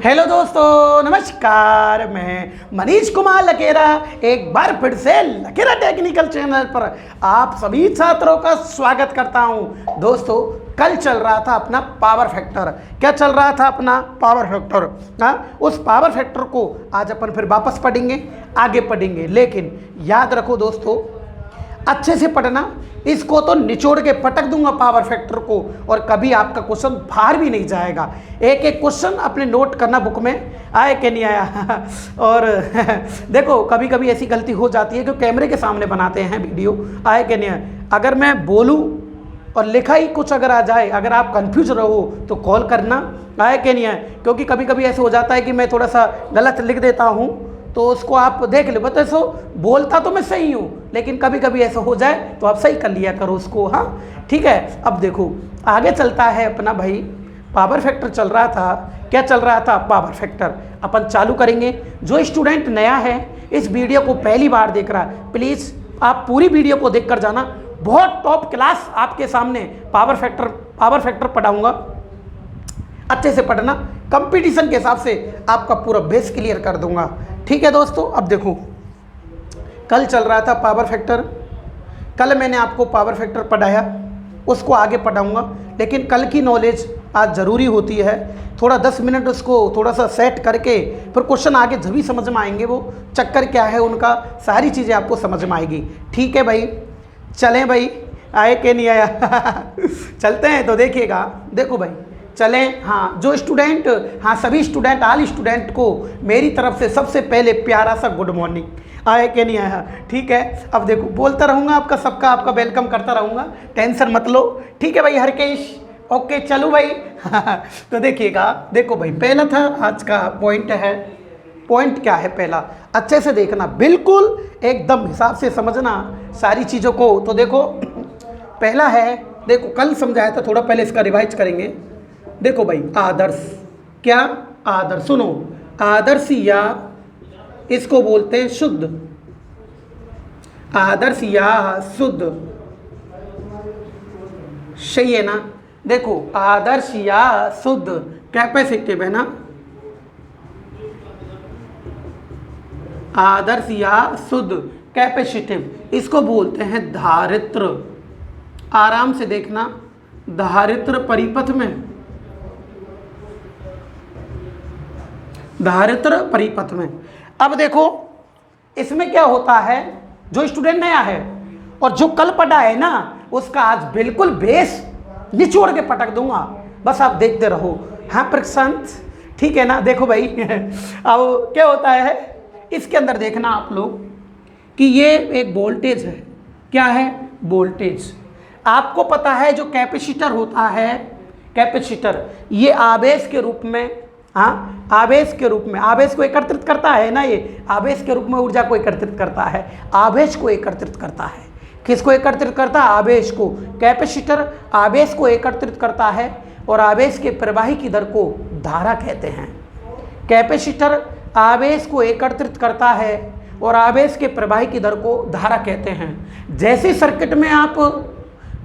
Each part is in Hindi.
हेलो दोस्तों, नमस्कार। मैं मनीष कुमार लकेरा एक बार फिर से लकेरा टेक्निकल चैनल पर आप सभी छात्रों का स्वागत करता हूं। दोस्तों, कल चल रहा था अपना पावर फैक्टर। क्या चल रहा था? अपना पावर फैक्टर। हाँ, उस पावर फैक्टर को आज अपन फिर वापस पढ़ेंगे, आगे पढ़ेंगे। लेकिन याद रखो दोस्तों, अच्छे से पढ़ना। इसको तो निचोड़ के पटक दूंगा पावर फैक्टर को, और कभी आपका क्वेश्चन बाहर भी नहीं जाएगा। एक एक क्वेश्चन अपने नोट करना बुक में, आए कि नहीं आया। और देखो, कभी कभी ऐसी गलती हो जाती है कि कैमरे के सामने बनाते हैं वीडियो, आए कि नहीं आए। अगर मैं बोलूं और लिखा ही कुछ अगर आ जाए, अगर आप कंफ्यूज रहो तो कॉल करना, आए कि नहीं आए। क्योंकि कभी कभी ऐसे हो जाता है कि मैं थोड़ा सा गलत लिख देता हूँ, तो उसको आप देख लो। बता सो बोलता तो मैं सही हूँ, लेकिन कभी कभी ऐसा हो जाए तो आप सही कर लिया करो उसको। हाँ, ठीक है। अब देखो, आगे चलता है अपना भाई पावर फैक्टर चल रहा था। क्या चल रहा था? पावर फैक्टर अपन चालू करेंगे। जो स्टूडेंट नया है, इस वीडियो को पहली बार देख रहा है, प्लीज़ आप पूरी वीडियो को देख कर जाना। बहुत टॉप क्लास आपके सामने पावर फैक्टर पढ़ाऊँगा। अच्छे से पढ़ना, कंपटीशन के हिसाब से आपका पूरा बेस क्लियर कर दूंगा। ठीक है दोस्तों, अब देखो, कल चल रहा था पावर फैक्टर। कल मैंने आपको पावर फैक्टर पढ़ाया, उसको आगे पढ़ाऊंगा। लेकिन कल की नॉलेज आज ज़रूरी होती है। थोड़ा 10 मिनट उसको थोड़ा सा सेट करके फिर क्वेश्चन आगे जब भी समझ में आएंगे, वो चक्कर क्या है उनका, सारी चीज़ें आपको समझ में आएगी। ठीक है भाई, चलें भाई, आए कि नहीं आया। चलते हैं तो देखिएगा। देखो भाई, चलें। हाँ, जो स्टूडेंट, हाँ सभी स्टूडेंट, ऑल स्टूडेंट को मेरी तरफ से सबसे पहले प्यारा सा गुड मॉर्निंग। आया कि नहीं आया? ठीक है। अब देखो, बोलता रहूँगा, आपका वेलकम करता रहूँगा, टेंशन मत लो। ठीक है भाई हरकेश, ओके चलो भाई। तो देखिएगा, देखो भाई, पहला था आज का पॉइंट है। पॉइंट क्या है पहला? अच्छे से देखना, बिल्कुल एकदम हिसाब से समझना सारी चीज़ों को। तो देखो, पहला है, देखो कल समझाया था, थोड़ा पहले इसका रिवाइज करेंगे। देखो भाई, आदर्श। क्या? आदर्श। सुनो, आदर्श या इसको बोलते हैं शुद्ध। आदर्श या शुद्ध, सही है ना? देखो, आदर्श या शुद्ध कैपेसिटिव है ना। आदर्श या शुद्ध कैपेसिटिव, इसको बोलते हैं धारित्र। आराम से देखना, धारित्र परिपथ में, धारित्र परिपथ में। अब देखो, इसमें क्या होता है, जो स्टूडेंट नया है और जो कल पढ़ा है ना, उसका आज बिल्कुल बेस निचोड़ के पटक दूंगा। बस आप देखते रहो। हाँ प्रशांत, ठीक है ना? देखो भाई, अब क्या होता है, इसके अंदर देखना आप लोग कि ये एक वोल्टेज है। क्या है? वोल्टेज। आपको पता है जो कैपेसिटर होता है, कैपेसिटर ये आवेश के रूप में, हाँ आवेश के रूप में, आवेश को एकत्रित करता है ना। ये आवेश के रूप में ऊर्जा को एकत्रित करता है, आवेश को एकत्रित करता है। किसको एकत्रित करता है? आवेश को। कैपेसिटर आवेश को एकत्रित करता है, और आवेश के प्रवाही की दर को धारा कहते हैं। कैपेसिटर आवेश को एकत्रित करता है और आवेश के प्रवाही की दर को धारा कहते हैं। जैसे सर्किट में आप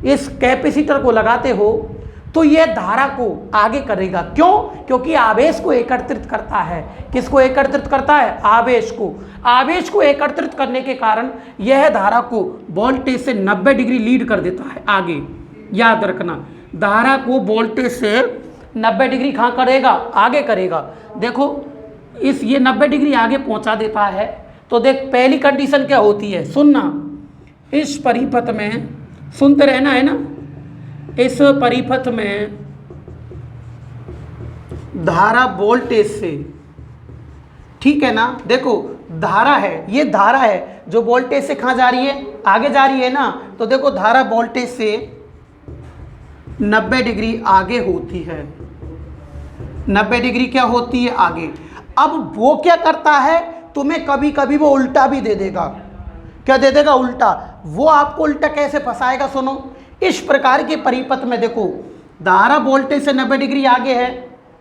इस कैपेसिटर को लगाते हो तो यह धारा को आगे करेगा। क्यों? क्योंकि आवेश को एकत्रित करता है। किसको एकत्रित करता है? आवेश को। आवेश को एकत्रित करने के कारण यह धारा को वोल्टेज से 90 डिग्री लीड कर देता है आगे। याद रखना, धारा को वोल्टेज से 90 डिग्री कहाँ करेगा? आगे करेगा। देखो, ये 90 डिग्री आगे पहुँचा देता है। तो देख, पहली कंडीशन क्या होती है, सुनना। इस परिपथ में, सुनते रहना है ना, इस परिपथ में धारा वोल्टेज से, ठीक है ना? देखो, धारा है, ये धारा है जो वोल्टेज से कहाँ जा रही है? आगे जा रही है ना। तो देखो, धारा वोल्टेज से 90 डिग्री आगे होती है। 90 डिग्री क्या होती है? आगे। अब वो क्या करता है, तुम्हें कभी कभी वो उल्टा भी दे देगा। क्या दे देगा? उल्टा। वो आपको उल्टा कैसे फंसाएगा? सुनो, इस प्रकार के परिपथ में देखो, धारा वोल्टेज से 90 डिग्री आगे है,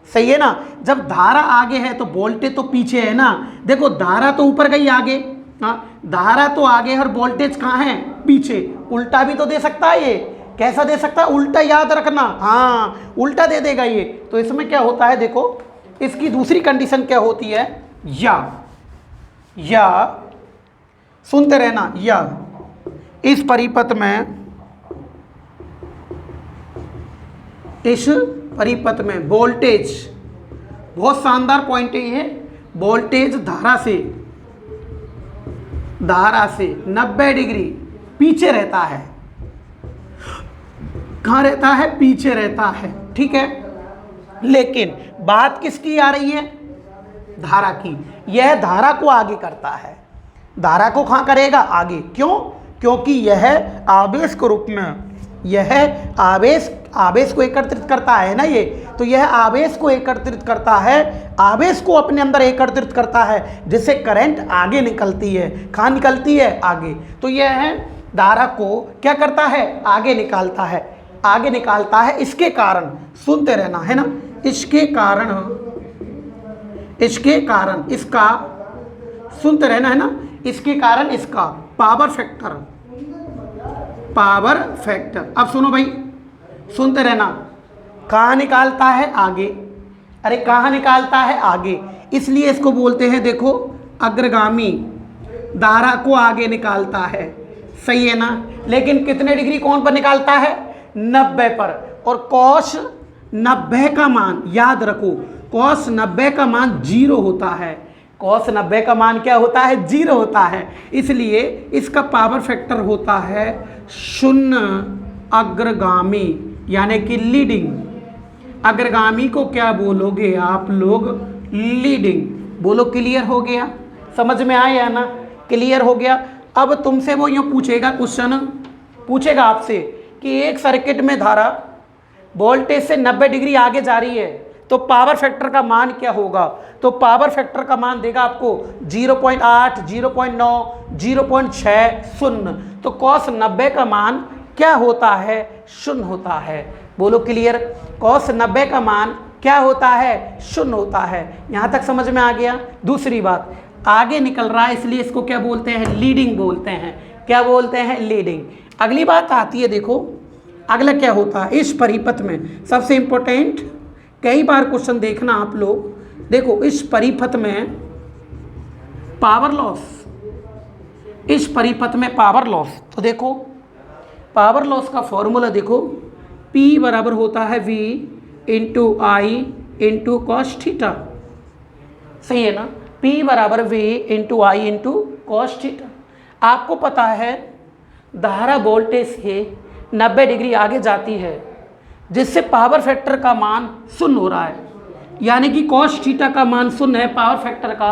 सही है ना? जब धारा आगे है तो वोल्टेज तो पीछे है ना। देखो, धारा तो ऊपर गई आगे, हाँ धारा तो आगे और वोल्टेज कहाँ है? पीछे। उल्टा भी तो दे सकता है ये। कैसा दे सकता है? उल्टा। याद रखना, हाँ उल्टा दे देगा ये। तो इसमें क्या होता है, देखो इसकी दूसरी कंडीशन क्या होती है, या सुनते रहना, या इस परिपथ में वोल्टेज, बहुत शानदार पॉइंट है ये, वोल्टेज धारा से 90 डिग्री पीछे रहता है। कहाँ रहता है, पीछे रहता है, ठीक है। लेकिन बात किसकी आ रही है, धारा की। यह धारा को आगे करता है, धारा को कहाँ करेगा, आगे। क्यों, क्योंकि यह आवेश के रूप में, यह आवेश को एकत्रित करता है ना ये, तो यह आवेश को एकत्रित करता है, आवेश को अपने अंदर एकत्रित करता है, जिससे करंट आगे निकलती है। कहाँ निकलती है, आगे। तो यह धारा को क्या करता है, आगे निकालता है, आगे निकालता है। इसके कारण, सुनते रहना है ना, इसके कारण इसका, सुनते रहना है ना, इसके कारण इसका पावर फैक्टर। अब सुनो भाई, सुनते रहना, कहाँ निकालता है, आगे। अरे कहाँ निकालता है, आगे, इसलिए इसको बोलते हैं, देखो, अग्रगामी, धारा को आगे निकालता है, सही है ना। लेकिन कितने डिग्री कोण पर निकालता है, 90 पर। और कॉस 90 का मान, याद रखो, कॉस 90 का मान 0 होता है। कॉस 90 का मान क्या होता है, 0 होता है। इसलिए इसका पावर फैक्टर होता है 0 अग्रगामी, यानी कि लीडिंग। अग्रगामी को क्या बोलोगे आप लोग, लीडिंग। बोलो, क्लियर हो गया, समझ में आया ना, क्लियर हो गया। अब तुमसे वो यूँ पूछेगा, क्वेश्चन पूछेगा आपसे कि एक सर्किट में धारा वोल्टेज से 90 डिग्री आगे जा रही है, तो पावर फैक्टर का मान क्या होगा। तो पावर फैक्टर का मान देगा आपको 0.8, 0.9, 0.60। तो कॉस 90 का मान क्या होता है, 0 होता है। बोलो क्लियर, कॉस 90 का मान क्या होता है, 0 होता है। यहाँ तक समझ में आ गया। दूसरी बात, आगे निकल रहा है, इसलिए इसको क्या बोलते हैं, लीडिंग बोलते हैं। क्या बोलते हैं, लीडिंग। अगली बात आती है, देखो अगला क्या होता है इस परिपथ में, सबसे इंपॉर्टेंट, कई बार क्वेश्चन देखना आप लोग। देखो इस परिपथ में पावर लॉस, इस परिपथ में पावर लॉस, तो देखो पावर लॉस का फॉर्मूला देखो, P बराबर होता है V into I into cos theta, सही है ना। P बराबर V into I into cos theta. आपको पता है धारा वोल्टेज से 90 डिग्री आगे जाती है, जिससे पावर फैक्टर का मान 0 हो रहा है, यानी कि कॉस थीटा का मान 0 है पावर फैक्टर का।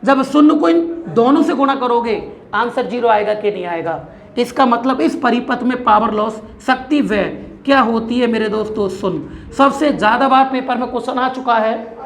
जब 0 को इन दोनों से गुणा करोगे, आंसर 0 आएगा कि नहीं आएगा। इसका मतलब इस परिपथ में पावर लॉस, शक्ति व्यय क्या होती है मेरे दोस्तों, 0। सबसे ज़्यादा बार पेपर में क्वेश्चन आ चुका है।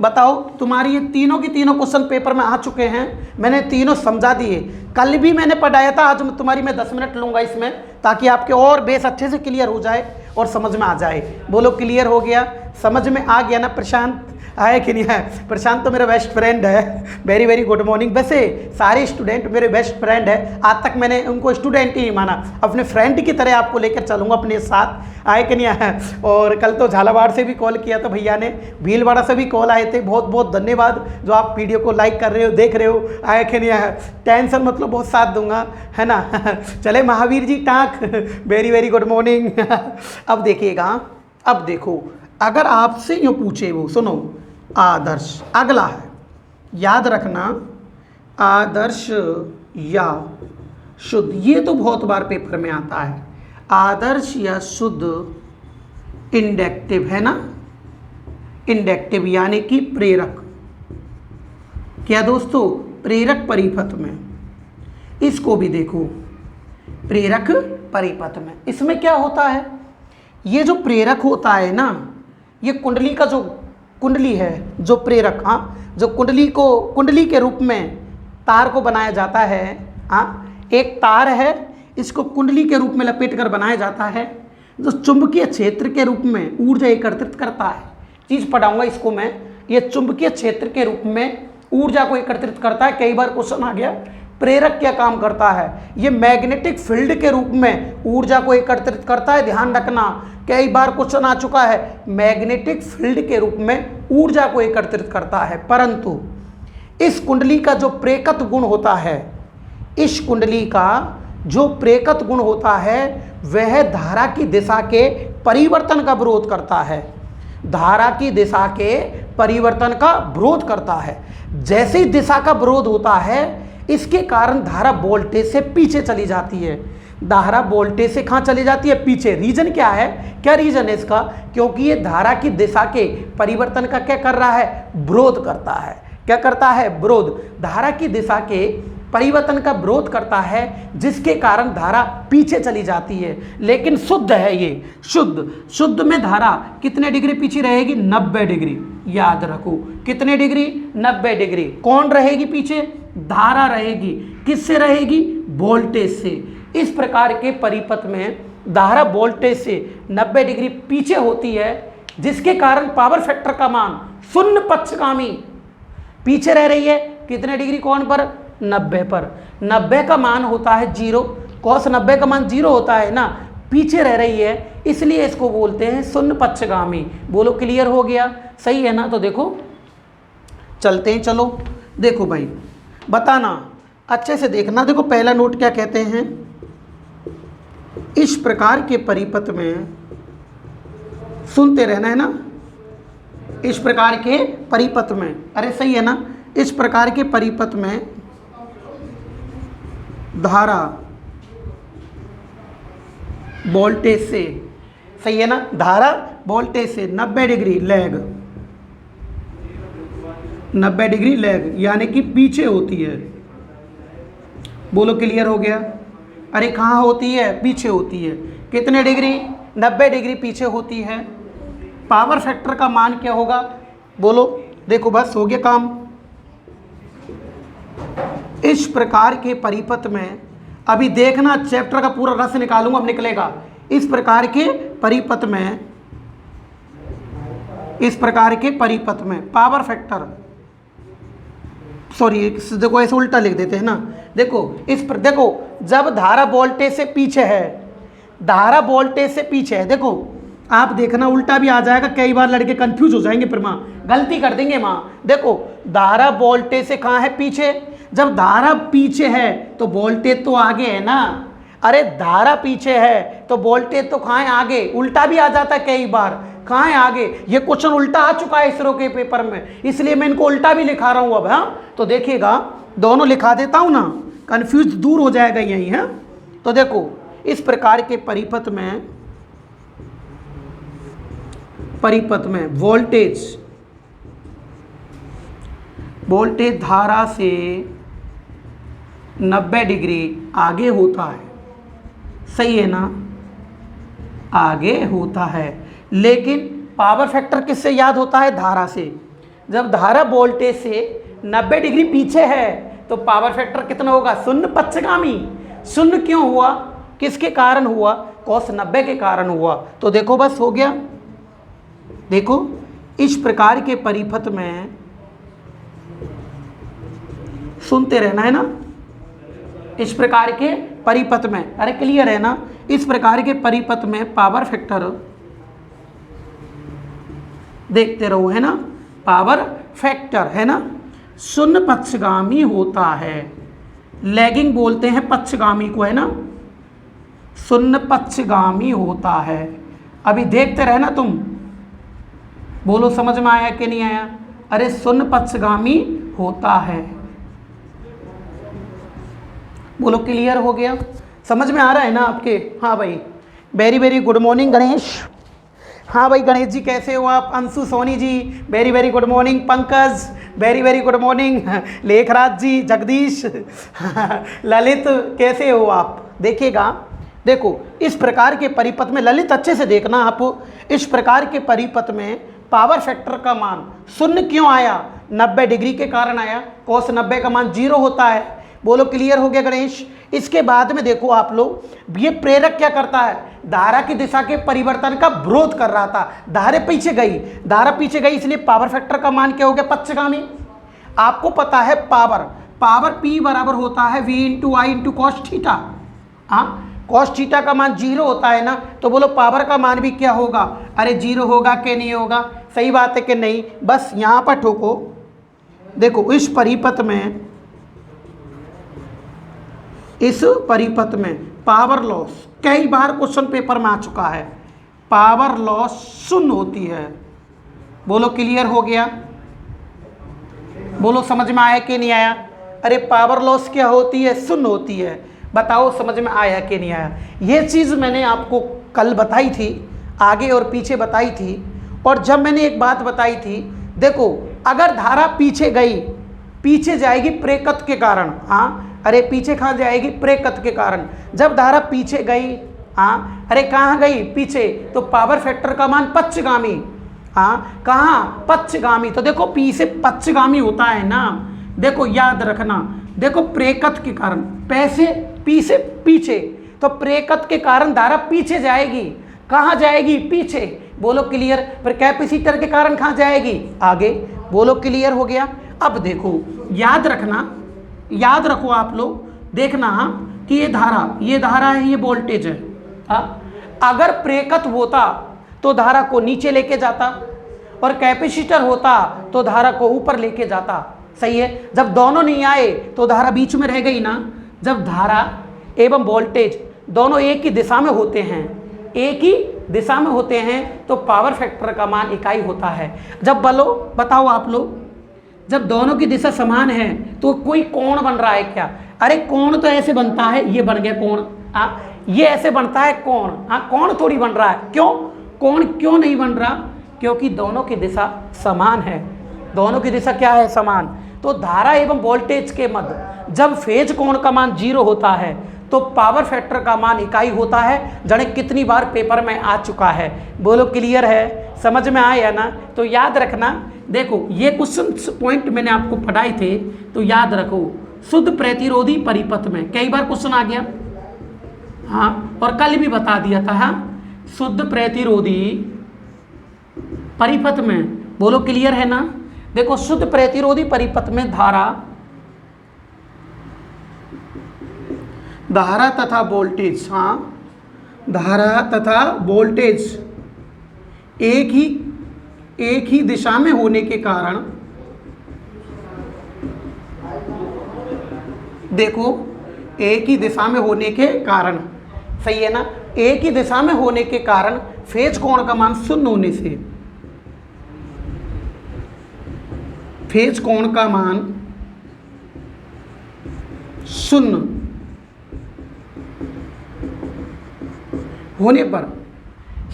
बताओ, तुम्हारी ये तीनों की तीनों क्वेश्चन पेपर में आ चुके हैं, मैंने तीनों समझा दिए। कल भी मैंने पढ़ाया था, आज तुम्हारी मैं 10 मिनट लूँगा इसमें, ताकि आपके और बेस अच्छे से क्लियर हो जाए और समझ में आ जाए। बोलो क्लियर हो गया, समझ में आ गया ना। प्रशांत आए कि नहीं है, प्रशांत तो मेरा बेस्ट फ्रेंड है, वेरी वेरी गुड मॉर्निंग। वैसे सारे स्टूडेंट मेरे बेस्ट फ्रेंड है, आज तक मैंने उनको स्टूडेंट ही नहीं माना, अपने फ्रेंड की तरह आपको लेकर चलूँगा अपने साथ, आए कि नहीं है। और कल तो झालावाड़ से भी कॉल किया था भैया ने, भीलवाड़ा से भी कॉल आए थे, बहुत बहुत धन्यवाद जो आप वीडियो को लाइक कर रहे हो, देख रहे हो, आए कि नहीं है। टेंशन मतलब बहुत साथ दूंगा, है ना। चले Mahavir ji टाँक, very very good morning. अब देखिएगा, अब देखो अगर आपसे यूँ पूछे, वो सुनो, आदर्श अगला है, याद रखना, आदर्श या शुद्ध, ये तो बहुत बार पेपर में आता है। आदर्श या शुद्ध इंडक्टिव है ना, इंडक्टिव यानी कि प्रेरक। क्या दोस्तों, प्रेरक परिपथ में, इसको भी देखो, प्रेरक परिपथ में इसमें क्या होता है, ये जो प्रेरक होता है ना, ये कुंडली का जो कुंडली है, जो प्रेरक, हाँ, जो कुंडली को, कुंडली के रूप में तार को बनाया जाता है, हाँ, एक तार है, इसको कुंडली के रूप में लपेट कर बनाया जाता है, जो चुंबकीय क्षेत्र के रूप में ऊर्जा एकत्रित करता है। चीज़ पढ़ाऊंगा इसको मैं, ये चुंबकीय क्षेत्र के रूप में ऊर्जा को एकत्रित करता है। कई बार क्वेश्चन आ गया, प्रेरक क्या काम करता है, ये मैग्नेटिक फील्ड के रूप में ऊर्जा को एकत्रित करता है। ध्यान रखना, कई बार क्वेश्चन आ चुका है, मैग्नेटिक फील्ड के रूप में ऊर्जा को एकत्रित करता है। परंतु इस कुंडली का जो प्रेरक गुण होता है, इस कुंडली का जो प्रेरक गुण होता है वह धारा की दिशा के परिवर्तन का विरोध करता है। धारा की दिशा के परिवर्तन का विरोध करता है। जैसे ही दिशा का विरोध होता है, इसके कारण धारा वोल्टेज से पीछे चली जाती है। धारा वोल्टेज से कहाँ चली जाती है? पीछे। रीजन क्या है? क्या रीजन है इसका? क्योंकि ये धारा की दिशा के परिवर्तन का क्या कर रहा है? विरोध करता है। क्या करता है? विरोध। धारा की दिशा के परिवर्तन का विरोध करता है, जिसके कारण धारा पीछे चली जाती है। लेकिन शुद्ध है ये, शुद्ध में धारा कितने डिग्री पीछे रहेगी? 90 डिग्री। याद रखो, कितने डिग्री? 90 डिग्री। कौन रहेगी पीछे? धारा रहेगी। किससे रहेगी? वोल्टेज से। इस प्रकार के परिपथ में धारा वोल्टेज से 90 डिग्री पीछे होती है, जिसके कारण पावर फैक्टर का मान शून्य पक्षगामी पीछे रह रही है। कितने डिग्री? कौन पर? 90 पर। 90 का मान होता है 0। कॉस 90 का मान 0 होता है ना, पीछे रह रही है, इसलिए इसको बोलते हैं शून्य पक्षगामी। बोलो, क्लियर हो गया? सही है ना? तो देखो चलते हैं। चलो देखो भाई, बताना अच्छे से देखना। देखो पहला नोट क्या कहते हैं, इस प्रकार के परिपथ में, सुनते रहना है ना, इस प्रकार के परिपथ में, अरे सही है ना, इस प्रकार के परिपथ में धारा वोल्टेज से, सही है ना, धारा वोल्टेज से 90 डिग्री लैग, 90 डिग्री लैग यानी कि पीछे होती है। बोलो, क्लियर हो गया? अरे कहाँ होती है? पीछे होती है। कितने डिग्री? 90 डिग्री पीछे होती है। पावर फैक्टर का मान क्या होगा? बोलो, देखो बस हो गया काम। इस प्रकार के परिपथ में, अभी देखना चैप्टर का पूरा रस निकालूंगा, अब निकलेगा। इस प्रकार के परिपथ में, इस प्रकार के परिपथ में पावर फैक्टर, सॉरी देखो ऐसे उल्टा लिख देते हैं ना। देखो इस पर देखो, जब धारा वोल्टेज से पीछे है, धारा वोल्टेज से पीछे है, देखो आप देखना उल्टा भी आ जाएगा, कई बार लड़के कंफ्यूज हो जाएंगे, फिर माँ गलती कर देंगे माँ। देखो धारा वोल्टेज से कहाँ है? पीछे। जब धारा पीछे है तो वोल्टेज तो आगे है ना। अरे धारा पीछे है तो वोल्टेज तो कहाँ है? आगे। उल्टा भी आ जाता है कई बार, कहाँ है? आगे। ये क्वेश्चन उल्टा आ चुका है इसरो के पेपर में, इसलिए मैं इनको उल्टा भी लिखा रहा हूँ अब। हाँ तो देखिएगा, दोनों लिखा देता हूँ ना, कंफ्यूज दूर हो जाएगा यही है। तो देखो इस प्रकार के परिपथ में वोल्टेज धारा से 90 डिग्री आगे होता है, सही है ना, आगे होता है। लेकिन पावर फैक्टर किससे याद होता है? धारा से। जब धारा वोल्टेज से 90 डिग्री पीछे है तो पावर फैक्टर कितना होगा? शून्य पक्षगामी। शून्य क्यों हुआ? किसके कारण हुआ? cos 90 के कारण हुआ। तो देखो बस हो गया। देखो इस प्रकार के परिपथ में, सुनते रहना है ना, इस प्रकार के परिपथ में, अरे क्लियर है ना, इस प्रकार के परिपथ में पावर फैक्टर, देखते रहो है ना, पावर फैक्टर है ना, शून्य पक्षगामी होता है। लैगिंग बोलते हैं पक्षगामी को, है ना, शून्य पक्षगामी होता है। अभी देखते रहना तुम, बोलो समझ में आया कि नहीं आया? अरे शून्य पक्षगामी होता है। बोलो क्लियर हो गया? समझ में आ रहा है ना आपके? हाँ भाई, very very good morning Ganesh. हाँ भाई गणेश जी कैसे हो आप? Anshu Soni ji very very good morning. Pankaj very very good morning. Lekhraj ji, Jagdish, Lalit कैसे हो आप? देखिएगा, देखो इस प्रकार के परिपथ में, ललित अच्छे से देखना आप, इस प्रकार के परिपथ में पावर फैक्टर का मान शून्य क्यों आया? 90 डिग्री के कारण आया। cos 90 का मान 0 होता है। बोलो क्लियर हो गया गणेश? इसके बाद में देखो आप लोग, ये प्रेरक क्या करता है? धारा की दिशा के परिवर्तन का विरोध कर रहा था। धारा पीछे गई, इसलिए पावर फैक्टर का मान क्या हो गया? पक्षगामी। आपको पता है पावर P बराबर होता है V × I × cos थीटा। हाँ, कॉस थीटा का मान 0 होता है ना, तो बोलो पावर का मान भी क्या होगा, अरे 0 होगा कि नहीं होगा, सही बात है कि नहीं। बस यहाँ पर ठोको, देखो इस परिपथ में पावर लॉस कई बार क्वेश्चन पेपर में आ चुका है, पावर लॉस शून्य होती है। बोलो क्लियर हो गया, बोलो समझ में आया कि नहीं आया। अरे पावर लॉस क्या होती है, शून्य होती है। बताओ समझ में आया कि नहीं आया। ये चीज़ मैंने आपको कल बताई थी, आगे और पीछे बताई थी। और जब मैंने एक बात बताई थी, देखो अगर धारा पीछे गई, पीछे जाएगी प्रेकथ के कारण। हाँ, अरे पीछे कहाँ जाएगी, प्रेकथ के कारण। जब धारा पीछे गई, हाँ अरे कहाँ गई, पीछे, तो पावर फैक्टर का मान पक्षगामी। हाँ कहाँ, पक्षगामी। तो देखो पी से पक्षगामी होता है ना, देखो याद रखना, देखो प्रेकथ के कारण, पैसे पी से पीछे, तो प्रेकथ के कारण धारा पीछे जाएगी। कहाँ जाएगी, पीछे। बोलो क्लियर। फिर कैपेसिटर के कारण कहाँ जाएगी, आगे। बोलो क्लियर हो गया। अब देखो याद रखना, याद रखो आप लोग, देखना कि ये धारा है, ये वोल्टेज है। अगर प्रेकथ होता तो धारा को नीचे लेके जाता, और कैपेसिटर होता तो धारा को ऊपर लेके जाता। सही है। जब दोनों नहीं आए तो धारा बीच में रह गई ना। जब धारा एवं वोल्टेज दोनों एक ही दिशा में होते हैं, एक ही दिशा में होते हैं, तो पावर फैक्टर का मान इकाई होता है। जब बताओ आप लोग, जब दोनों की दिशा समान है तो कोई कोण बन रहा है क्या, अरे कोण तो ऐसे बनता है, ये बन गया कोण। ये ऐसे बनता है कोण। कोण थोड़ी बन रहा है। क्यों, कोण क्यों नहीं बन रहा, क्योंकि दोनों की दिशा समान है। दोनों की दिशा क्या है, समान। तो धारा एवं वोल्टेज के मध्य जब फेज कोण का मान 0 होता है तो पावर फैक्टर का मान इकाई होता है। जाने कितनी बार पेपर में आ चुका है। बोलो क्लियर है, समझ में आया ना। तो याद रखना, देखो ये क्वेश्चन पॉइंट मैंने आपको पढ़ाए थे, तो याद रखो। शुद्ध प्रतिरोधी परिपथ में कई बार क्वेश्चन आ गया, हाँ, और कल भी बता दिया था। हाँ, शुद्ध प्रतिरोधी परिपथ में, बोलो क्लियर है ना। देखो शुद्ध प्रतिरोधी परिपथ में धारा तथा वोल्टेज, हाँ, धारा तथा वोल्टेज एक ही दिशा में होने के कारण, देखो एक ही दिशा में होने के कारण, सही है ना, एक ही दिशा में होने के कारण फेज कोण का मान शून्य होने से, फेज कोण का मान शून्य होने पर,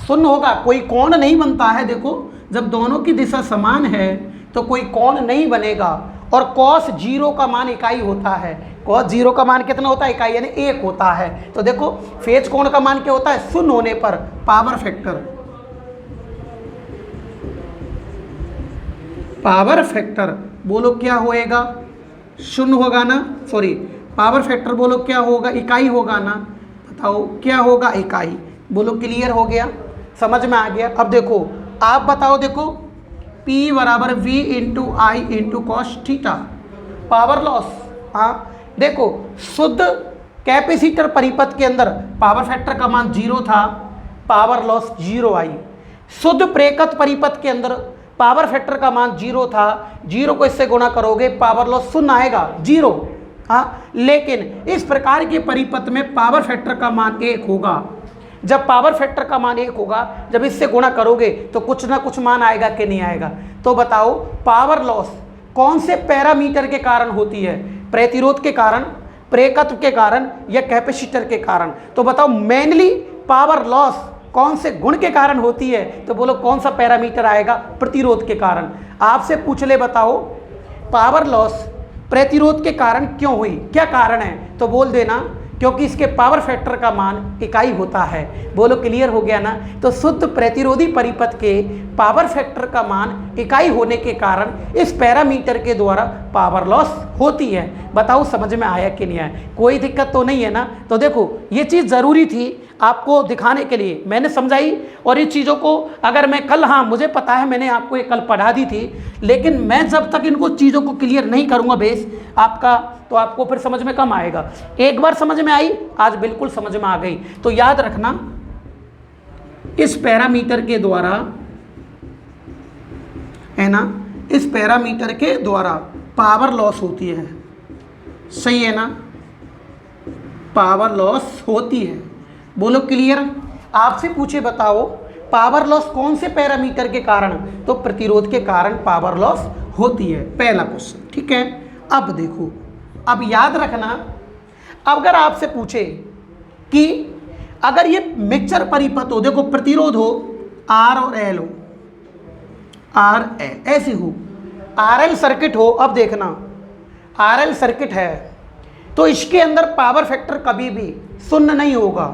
शून्य होगा, कोई कोण नहीं बनता है। देखो जब दोनों की दिशा समान है तो कोई कोण नहीं बनेगा। और cos 0 का मान इकाई होता है। cos 0 का मान कितना होता है, इकाई, यानी 1 होता है। तो देखो फेज कोण का मान क्या होता है, शून्य होने पर पावर फैक्टर बोलो क्या होएगा, शून्य होगा ना, सॉरी पावर फैक्टर बोलो क्या होगा, इकाई होगा ना। बताओ क्या होगा, इकाई। बोलो क्लियर हो गया, समझ में आ गया। अब देखो आप बताओ, देखो P बराबर V into I into cos theta, power loss. हाँ देखो शुद्ध कैपेसिटर परिपथ के अंदर पावर फैक्टर का मान 0 था, पावर लॉस 0 आई। शुद्ध प्रेकथ परिपथ के अंदर पावर फैक्टर का मान 0 था, 0 को इससे गुणा करोगे पावर लॉस शून्य आएगा, 0। हाँ, लेकिन इस प्रकार के परिपथ में पावर फैक्टर का मान 1 होगा। जब पावर फैक्टर का मान 1 होगा, जब इससे गुणा करोगे तो कुछ ना कुछ मान आएगा कि नहीं आएगा। तो बताओ पावर लॉस कौन से पैरामीटर के कारण होती है, प्रतिरोध के कारण, प्रेकत्व के कारण या कैपेसिटर के कारण। तो बताओ मेनली पावर लॉस कौन से गुण के कारण होती है, तो बोलो कौन सा पैरामीटर आएगा, प्रतिरोध के कारण। आपसे पूछ ले बताओ पावर लॉस प्रतिरोध के कारण क्यों हुई, क्या कारण है, तो बोल देना क्योंकि इसके पावर फैक्टर का मान इकाई होता है। बोलो क्लियर हो गया ना। तो शुद्ध प्रतिरोधी परिपथ के पावर फैक्टर का मान इकाई होने के कारण इस पैरामीटर के द्वारा पावर लॉस होती है। बताओ समझ में आया कि नहीं आया, कोई दिक्कत तो नहीं है ना। तो देखो ये चीज़ ज़रूरी थी आपको दिखाने के लिए मैंने समझाई, और इस चीज़ों को अगर मैं कल, हाँ मुझे पता है मैंने आपको ये कल पढ़ा दी थी, लेकिन मैं जब तक इनको चीज़ों को क्लियर नहीं करूँगा बेस आपका, तो आपको फिर समझ में कम आएगा। एक बार समझ में आई, आज बिल्कुल समझ में आ गई। तो याद रखना इस पैरामीटर के द्वारा है ना, इस पैरामीटर के द्वारा पावर लॉस होती है, सही है ना, पावर लॉस होती है। बोलो क्लियर। आपसे पूछे बताओ पावर लॉस कौन से पैरामीटर के कारण, तो प्रतिरोध के कारण पावर लॉस होती है, पहला क्वेश्चन, ठीक है। अब देखो, अब याद रखना, अगर आपसे पूछे कि अगर ये मिक्सचर परिपथ हो, देखो प्रतिरोध हो आर और एल हो, आर एल ऐसी हो, आरएल सर्किट हो, अब देखना आरएल सर्किट है तो इसके अंदर पावर फैक्टर कभी भी शून्य नहीं होगा।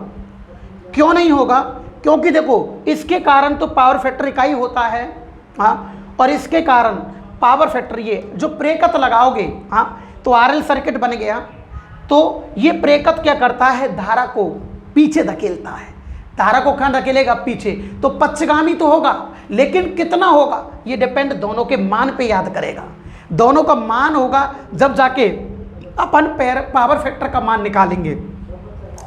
क्यों नहीं होगा? क्योंकि देखो इसके कारण तो पावर फैक्टर इकाई होता है, हाँ, और इसके कारण पावर फैक्टर, ये जो प्रेरकत्व लगाओगे, हाँ, तो आरएल सर्किट बन गया। तो ये प्रेरकत्व क्या करता है, धारा को पीछे धकेलता है। धारा को कहाँ धकेलेगा, पीछे। तो पक्षगामी तो होगा, लेकिन कितना होगा ये डिपेंड दोनों के मान पे याद करेगा। दोनों का मान होगा जब जाके अपन पावर फैक्टर का मान निकालेंगे,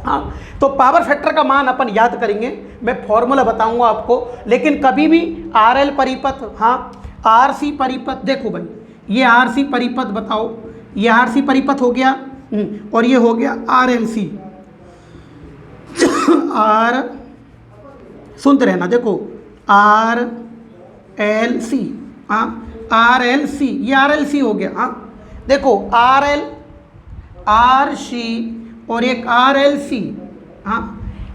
हाँ। तो पावर फैक्टर का मान अपन याद करेंगे, मैं फॉर्मूला बताऊंगा आपको। लेकिन कभी भी आरएल परिपथ, हाँ, आरसी परिपथ, देखो भाई ये आरसी परिपथ बताओ, ये आरसी परिपथ हो गया, और ये हो गया आरएलसी। आर सुनते रहना, देखो आर एल सी, हाँ, आर एल सी, ये आर एल सी हो गया, हाँ। देखो आर एल, आर सी और एक आर एल सी, हाँ।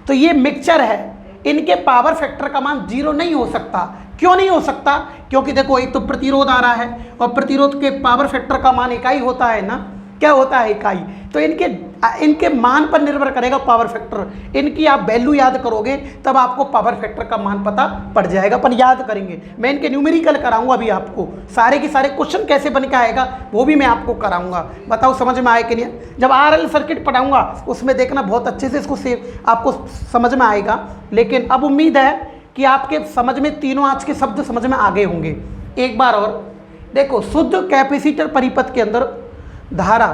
तो ये मिक्सचर है, इनके पावर फैक्टर का मान 0 नहीं हो सकता। क्यों नहीं हो सकता? क्योंकि देखो एक तो प्रतिरोध आ रहा है, और प्रतिरोध के पावर फैक्टर का मान इकाई होता है ना, क्या होता है, इकाई। तो इनके मान पर निर्भर करेगा पावर फैक्टर। इनकी आप वैल्यू याद करोगे तब आपको पावर फैक्टर का मान पता पड़ जाएगा। अपन याद करेंगे, मैं इनके न्यूमेरिकल कराऊंगा अभी आपको, सारे के सारे क्वेश्चन कैसे बन के आएगा वो भी मैं आपको कराऊंगा। बताओ समझ में आए कि नहीं? जब आरएल सर्किट पढ़ाऊंगा उसमें देखना बहुत अच्छे से इसको आपको समझ में आएगा। लेकिन अब उम्मीद है कि आपके समझ में तीनों आज के शब्द समझ में आ गए होंगे। एक बार और देखो, शुद्ध कैपेसिटर परिपथ के अंदर धारा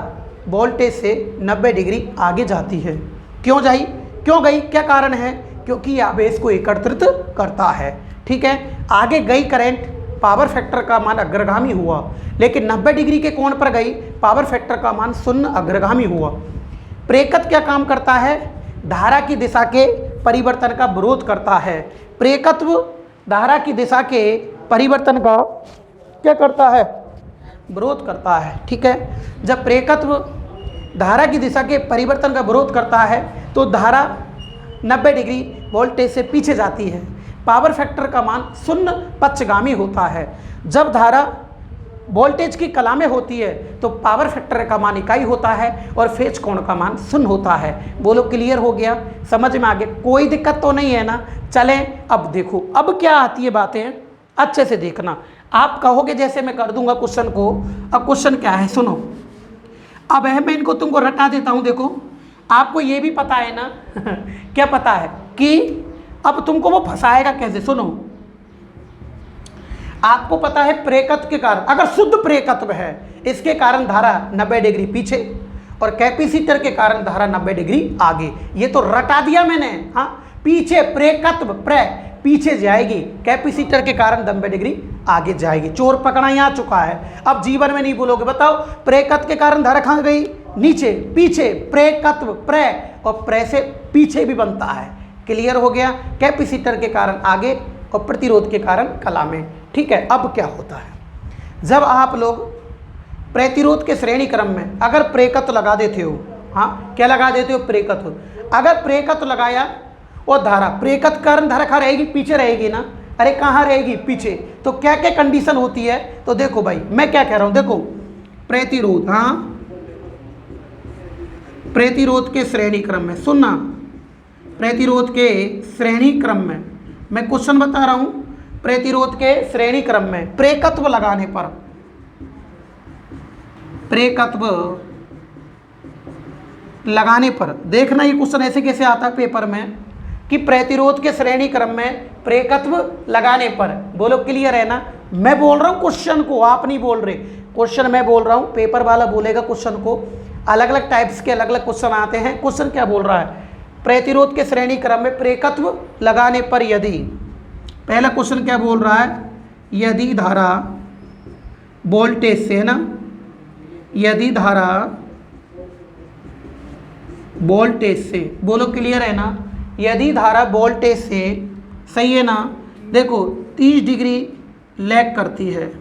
वोल्टेज से 90 डिग्री आगे जाती है। क्यों गई, क्या कारण है? क्योंकि आवेश को एकत्रित करता है, ठीक है। आगे गई करंट, पावर फैक्टर का मान अग्रगामी हुआ, लेकिन 90 डिग्री के कोण पर गई, पावर फैक्टर का मान 0 अग्रगामी हुआ। प्रेरकत्व क्या काम करता है? धारा की दिशा के परिवर्तन का विरोध करता है। प्रेरकत्व धारा की दिशा के परिवर्तन का क्या करता है? विरोध करता है, ठीक है। जब प्रेरकत्व धारा की दिशा के परिवर्तन का विरोध करता है तो धारा 90 डिग्री वोल्टेज से पीछे जाती है। पावर फैक्टर का मान 0 पक्षगामी होता है। जब धारा वोल्टेज की कला में होती है तो पावर फैक्टर का मान इकाई होता है और फेज कोण का मान 0 होता है। बोलो क्लियर हो गया, समझ में आ गया? कोई दिक्कत तो नहीं है ना? चलें अब देखो, अब क्या आती है बातें, अच्छे से देखना। आप कहोगे जैसे मैं कर दूंगा क्वेश्चन को। अब क्वेश्चन क्या है सुनो, अब है मैं इनको तुमको रटा देता हूं। देखो आपको ये भी पता है ना क्या पता है कि अब तुमको वो फंसाएगा कैसे। सुनो, आपको पता है प्रेरकत्व के कारण, अगर शुद्ध प्रेरकत्व है इसके कारण धारा 90 डिग्री पीछे, और कैपेसिटर के कारण धारा 90 डिग्री आगे। ये तो रटा दिया मैंने, हाँ। पीछे प्रेरकत्व पीछे जाएगी, कैपेसिटर के कारण 90 डिग्री आगे जाएगी। चोर पकड़ा ही आ चुका है, अब जीवन में नहीं बोलोगे। बताओ प्रेरकत्व के कारण धारा कहाँ गई? नीचे, पीछे। प्रेरकत्व और प्रे से पीछे भी बनता है। क्लियर हो गया? कैपेसिटर के कारण आगे और प्रतिरोध के कारण कला में, ठीक है। अब क्या होता है, जब आप लोग प्रतिरोध के श्रेणी क्रम में अगर प्रेरकत्व लगा देते हो, हाँ, क्या लगा देते हो? प्रेरकत्व। अगर प्रेरकत्व लगाया और धारा, प्रेरकत्व कारण धारा कहाँ रहेगी? पीछे रहेगी ना। अरे कहाँ रहेगी? पीछे। तो क्या क्या कंडीशन होती है? तो देखो भाई मैं क्या कह रहा हूं, देखो प्रतिरोध, हाँ, प्रतिरोध के श्रेणी क्रम में, सुनना, प्रतिरोध के श्रेणी क्रम में मैं क्वेश्चन बता रहा हूं। प्रतिरोध के श्रेणी क्रम में प्रेरकत्व लगाने पर, प्रेरकत्व लगाने पर, देखना ये क्वेश्चन ऐसे कैसे आता है पेपर में कि प्रतिरोध के श्रेणी क्रम में प्रेरकत्व लगाने पर। बोलो क्लियर है ना? मैं बोल रहा हूँ क्वेश्चन को, आप नहीं बोल रहे। क्वेश्चन मैं बोल रहा हूँ, पेपर वाला बोलेगा क्वेश्चन को। अलग अलग टाइप्स के अलग अलग क्वेश्चन आते हैं। क्वेश्चन क्या बोल रहा है? प्रतिरोध के श्रेणी क्रम में प्रेरकत्व लगाने पर यदि, पहला क्वेश्चन क्या बोल रहा है? यदि धारा वोल्टेज से, है ना, यदि धारा वोल्टेज से, बोलो क्लियर है ना? यदि धारा वोल्टेज से, सही है ना, देखो 30 डिग्री लैग करती है,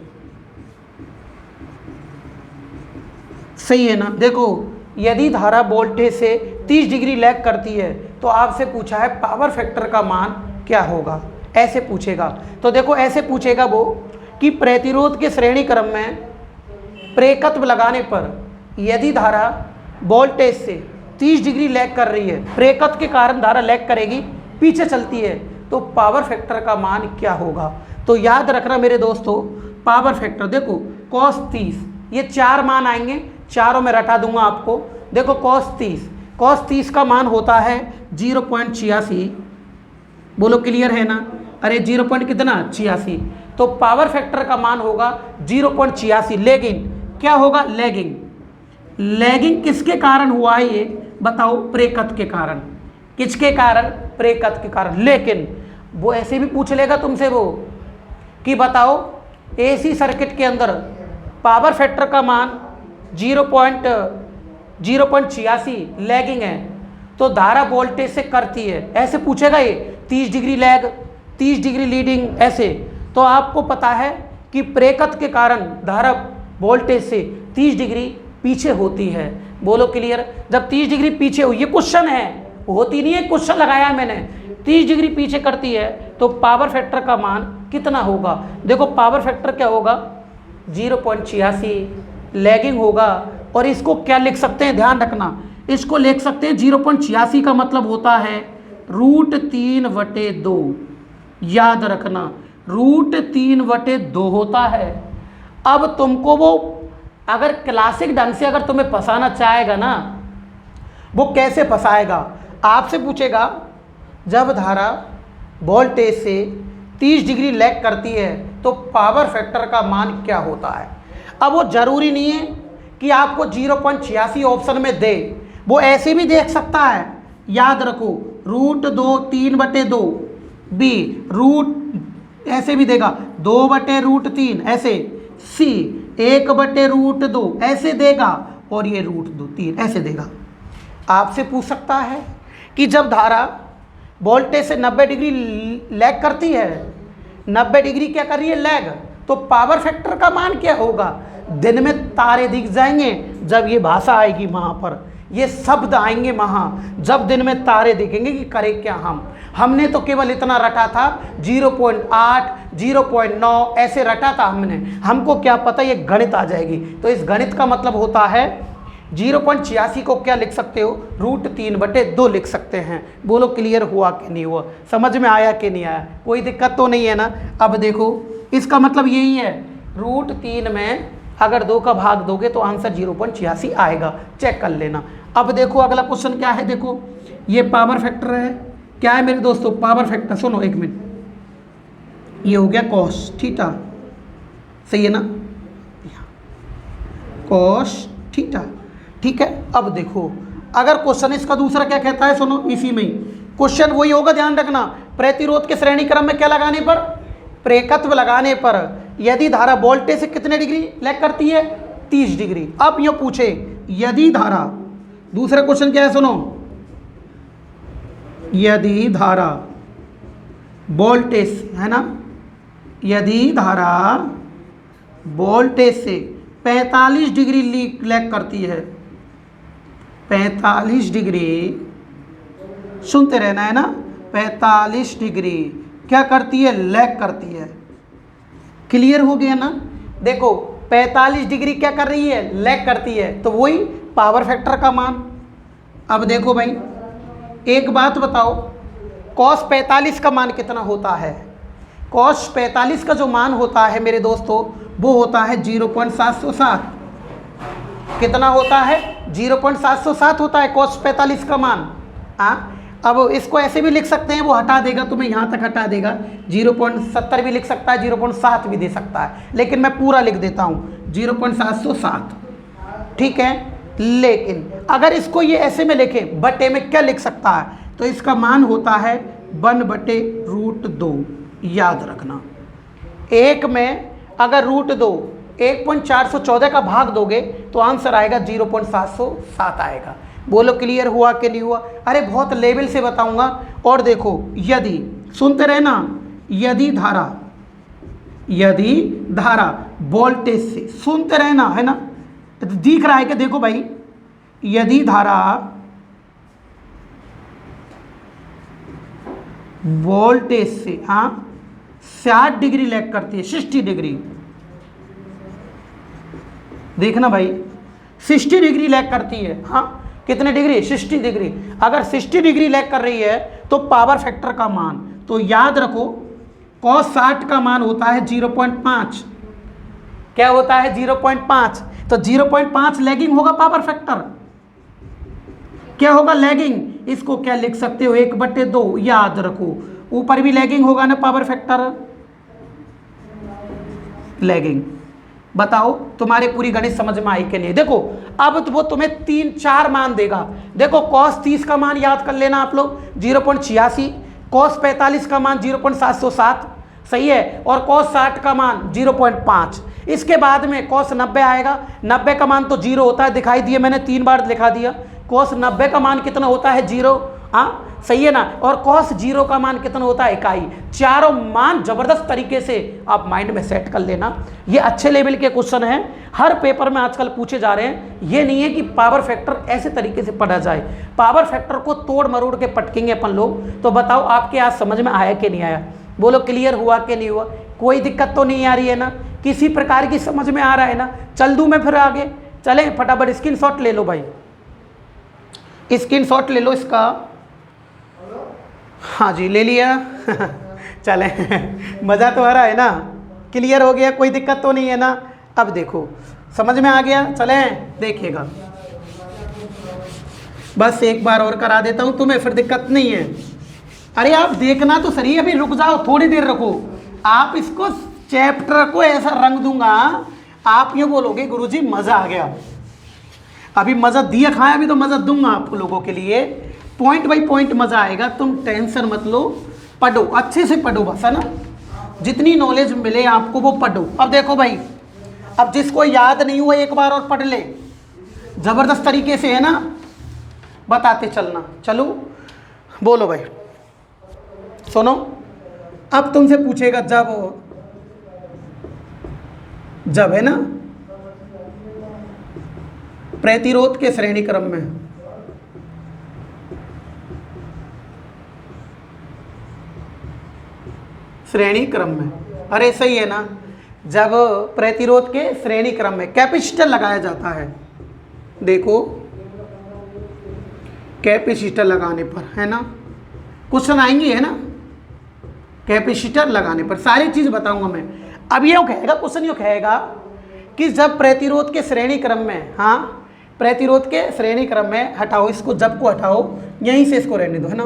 सही है ना? देखो यदि धारा वोल्टेज से 30 डिग्री लैग करती है तो आपसे पूछा है पावर फैक्टर का मान क्या होगा, ऐसे पूछेगा। तो देखो ऐसे पूछेगा वो कि प्रतिरोध के श्रेणी क्रम में प्रेरकत्व लगाने पर यदि धारा वोल्टेज से 30 डिग्री लैग कर रही है, प्रेरकत्व के कारण धारा लैग करेगी, पीछे चलती है, तो पावर फैक्टर का मान क्या होगा? तो याद रखना मेरे दोस्तों, पावर फैक्टर देखो cos 30, ये 4 मान आएंगे, चारों में रटा दूंगा आपको। देखो cos 30 का मान होता है 0.86। बोलो क्लियर है ना? अरे 0 पॉइंट कितना? 86। तो पावर फैक्टर का मान होगा 0.86। लेकिन क्या होगा? लैगिंग किसके कारण हुआ है ये बताओ? प्रेरकत्व के कारण। किसके कारण? प्रेरकत्व के कारण। लेकिन वो ऐसे भी पूछ लेगा तुमसे वो कि बताओ एसी सर्किट के अंदर पावर फैक्टर का मान 0.86 लैगिंग है, तो धारा वोल्टेज से करती है, ऐसे पूछेगा ये। 30 डिग्री लैग, 30 डिग्री लीडिंग, ऐसे। तो आपको पता है कि प्रेरकत्व के कारण धारा वोल्टेज से 30 डिग्री पीछे होती है। बोलो क्लियर? जब 30 डिग्री पीछे हुई, ये क्वेश्चन है, होती नहीं है, क्वेश्चन लगाया है मैंने। 30 डिग्री पीछे करती है तो पावर फैक्टर का मान कितना होगा? देखो पावर फैक्टर क्या होगा? 0.86 लैगिंग होगा। और इसको क्या लिख सकते हैं? ध्यान रखना, इसको लिख सकते हैं 0.86 का मतलब होता है √3/2। याद रखना, √3/2 होता है। अब तुमको वो अगर क्लासिक ढंग से अगर तुम्हें फंसाना चाहेगा ना, वो कैसे फंसाएगा? आपसे पूछेगा जब धारा वोल्टेज से 30 डिग्री लैग करती है तो पावर फैक्टर का मान क्या होता है। अब वो जरूरी नहीं है कि आपको 0.86 ऑप्शन में दे, वो ऐसे भी देख सकता है। याद रखो √2 3/2 बी रूट ऐसे भी देगा 2/√3 ऐसे, सी 1/√2 ऐसे देगा, और ये √2 3 ऐसे देगा। आपसे पूछ सकता है कि जब धारा वोल्टेज से 90 डिग्री लैग करती है, 90 डिग्री क्या कर रही है? लैग, तो पावर फैक्टर का मान क्या होगा? दिन में तारे दिख जाएंगे जब ये भाषा आएगी वहाँ पर, ये शब्द आएंगे वहाँ, जब दिन में तारे दिखेंगे कि करें क्या हमने तो केवल इतना रटा था 0.8 0.9 ऐसे रटा था हमने, हमको क्या पता ये गणित आ जाएगी। तो इस गणित का मतलब होता है 0.86 को क्या लिख सकते हो? √3/2 लिख सकते हैं। बोलो क्लियर हुआ कि नहीं हुआ? समझ में आया कि नहीं आया? कोई दिक्कत तो नहीं है ना? अब देखो इसका मतलब यही है, √3 में अगर 2 का भाग दोगे तो आंसर 0.86 आएगा, चेक कर लेना। अब देखो अगला क्वेश्चन क्या है, देखो ये पावर फैक्टर है, क्या है मेरे दोस्तों? पावर फैक्टर, सुनो एक मिनट, ये हो गया cos थीटा, सही है ना? cos थीटा, ठीक है। अब देखो अगर क्वेश्चन इसका दूसरा क्या कहता है, सुनो इसी में ही क्वेश्चन वही होगा, ध्यान रखना। प्रतिरोध के श्रेणी क्रम में क्या लगाने पर? प्रेरकत्व लगाने पर यदि धारा वोल्टेज से कितने डिग्री लैग करती है? 30 डिग्री। अब ये पूछे यदि धारा, दूसरा क्वेश्चन क्या है सुनो, यदि धारा वोल्टेज, है ना, यदि धारा वोल्टेज से 45 डिग्री लैग करती है, 45 डिग्री, सुनते रहना है ना, 45 डिग्री क्या करती है? लैग करती है। क्लियर हो गया ना? देखो 45 डिग्री क्या कर रही है? लैग करती है, तो वही पावर फैक्टर का मान। अब देखो भाई एक बात बताओ, cos 45 का मान कितना होता है? cos 45 का जो मान होता है मेरे दोस्तों वो होता है 0.707। कितना होता है? 0.707 होता है cos 45 का मान। हाँ, अब इसको ऐसे भी लिख सकते हैं, वो हटा देगा, तुम्हें यहाँ तक हटा देगा। 0.70 भी लिख सकता है, 0.7 भी दे सकता है, लेकिन मैं पूरा लिख देता हूँ 0.707, ठीक है। लेकिन अगर इसको ये ऐसे में लिखें, बटे में क्या लिख सकता है, तो इसका मान होता है 1/√2। याद रखना, एक में अगर √2 1.414 का भाग दोगे तो आंसर आएगा 0.707 आएगा। बोलो क्लियर हुआ कि नहीं हुआ? अरे बहुत लेवल से बताऊंगा। और देखो, यदि, सुनते रहे ना, यदि धारा वोल्टेज से, सुनते रहे ना, है ना, दिख रहा है कि देखो भाई, यदि धारा वोल्टेज से 60 डिग्री लैग करती है, 60 डिग्री, देखना भाई, 60 डिग्री लैग करती है। हाँ, कितने डिग्री? 60 डिग्री। अगर 60 डिग्री लैग कर रही है तो पावर फैक्टर का मान, तो याद रखो cos 60 का मान होता है 0.5। क्या होता है? 0.5। तो 0.5 लैगिंग होगा पावर फैक्टर, क्या होगा? लैगिंग। इसको क्या लिख सकते हो? 1/2। याद रखो, ऊपर भी लैगिंग होगा ना पावर फैक्टर, लैगिंग। बताओ तुम्हारे पूरी गणित समझ में आई कि नहीं? देखो अब तो वो तुम्हें 3-4 मान देगा। देखो cos 30 का मान याद कर लेना आप लोग, 0.86। cos 45 का मान 0.707, सही है। और cos 60 का मान 0.5। इसके बाद में cos 90 आएगा। 90 का मान तो 0 होता है, दिखाई दिए, मैंने 3 बार लिखा दिया। cos 90 का मान कितना होता है? 0। हाँ, सही है ना। और cos 0 का मान कितना होता है? 1। चारों मान जबरदस्त तरीके से आप माइंड में सेट कर लेना। ये अच्छे लेवल के क्वेश्चन हैं, हर पेपर में आजकल पूछे जा रहे हैं। ये नहीं है कि पावर फैक्टर ऐसे तरीके से पढ़ा जाए, पावर फैक्टर को तोड़ मरोड़ के पटकेंगे अपन लोग। तो बताओ आपके आज समझ में आया कि नहीं आया? बोलो क्लियर हुआ कि नहीं हुआ? कोई दिक्कत तो नहीं आ रही है ना? किसी प्रकार की समझ में आ रहा है ना? चल दूँ मैं फिर आगे? चले फटाफट स्क्रीनशॉट ले लो भाई, स्क्रीनशॉट ले लो इसका। हाँ जी, ले लिया। चले, मज़ा तो आ रहा है ना? क्लियर हो गया? कोई दिक्कत तो नहीं है ना? अब देखो समझ में आ गया? चलें देखिएगा, बस एक बार और करा देता हूँ तुम्हें, फिर दिक्कत नहीं है। अरे आप देखना तो सही, अभी रुक जाओ, थोड़ी देर रखो। आप इसको चैप्टर को ऐसा रंग दूंगा, आप ये बोलोगे गुरुजी मज़ा आ गया। अभी मज़ा दिया खाया, अभी तो मज़ा दूंगा आप लोगों के लिए, पॉइंट बाई पॉइंट मज़ा आएगा। तुम टेंशन मत लो, पढ़ो अच्छे से, पढ़ो बस, है ना। जितनी नॉलेज मिले आपको वो पढ़ो। अब देखो भाई, अब जिसको याद नहीं हुआ एक बार और पढ़ ले, ज़बरदस्त तरीके से, है ना, बताते चलना। चलो बोलो भाई, सुनो। अब तुमसे पूछेगा जब है ना प्रतिरोध के श्रेणी क्रम में, श्रेणी क्रम में, अरे सही है ना, जब प्रतिरोध के श्रेणी क्रम में कैपेसिटर लगाया जाता है, देखो कैपेसिटर लगाने पर, है ना, क्वेश्चन आएंगे, है ना, कैपेसिटर लगाने पर सारी चीज़ बताऊंगा मैं। अब ये कहेगा क्वेश्चन, ये कहेगा कि जब प्रतिरोध के श्रेणी क्रम में, हाँ प्रतिरोध के श्रेणी क्रम में, हटाओ इसको, जब को हटाओ, यहीं से इसको रहने दो, है ना।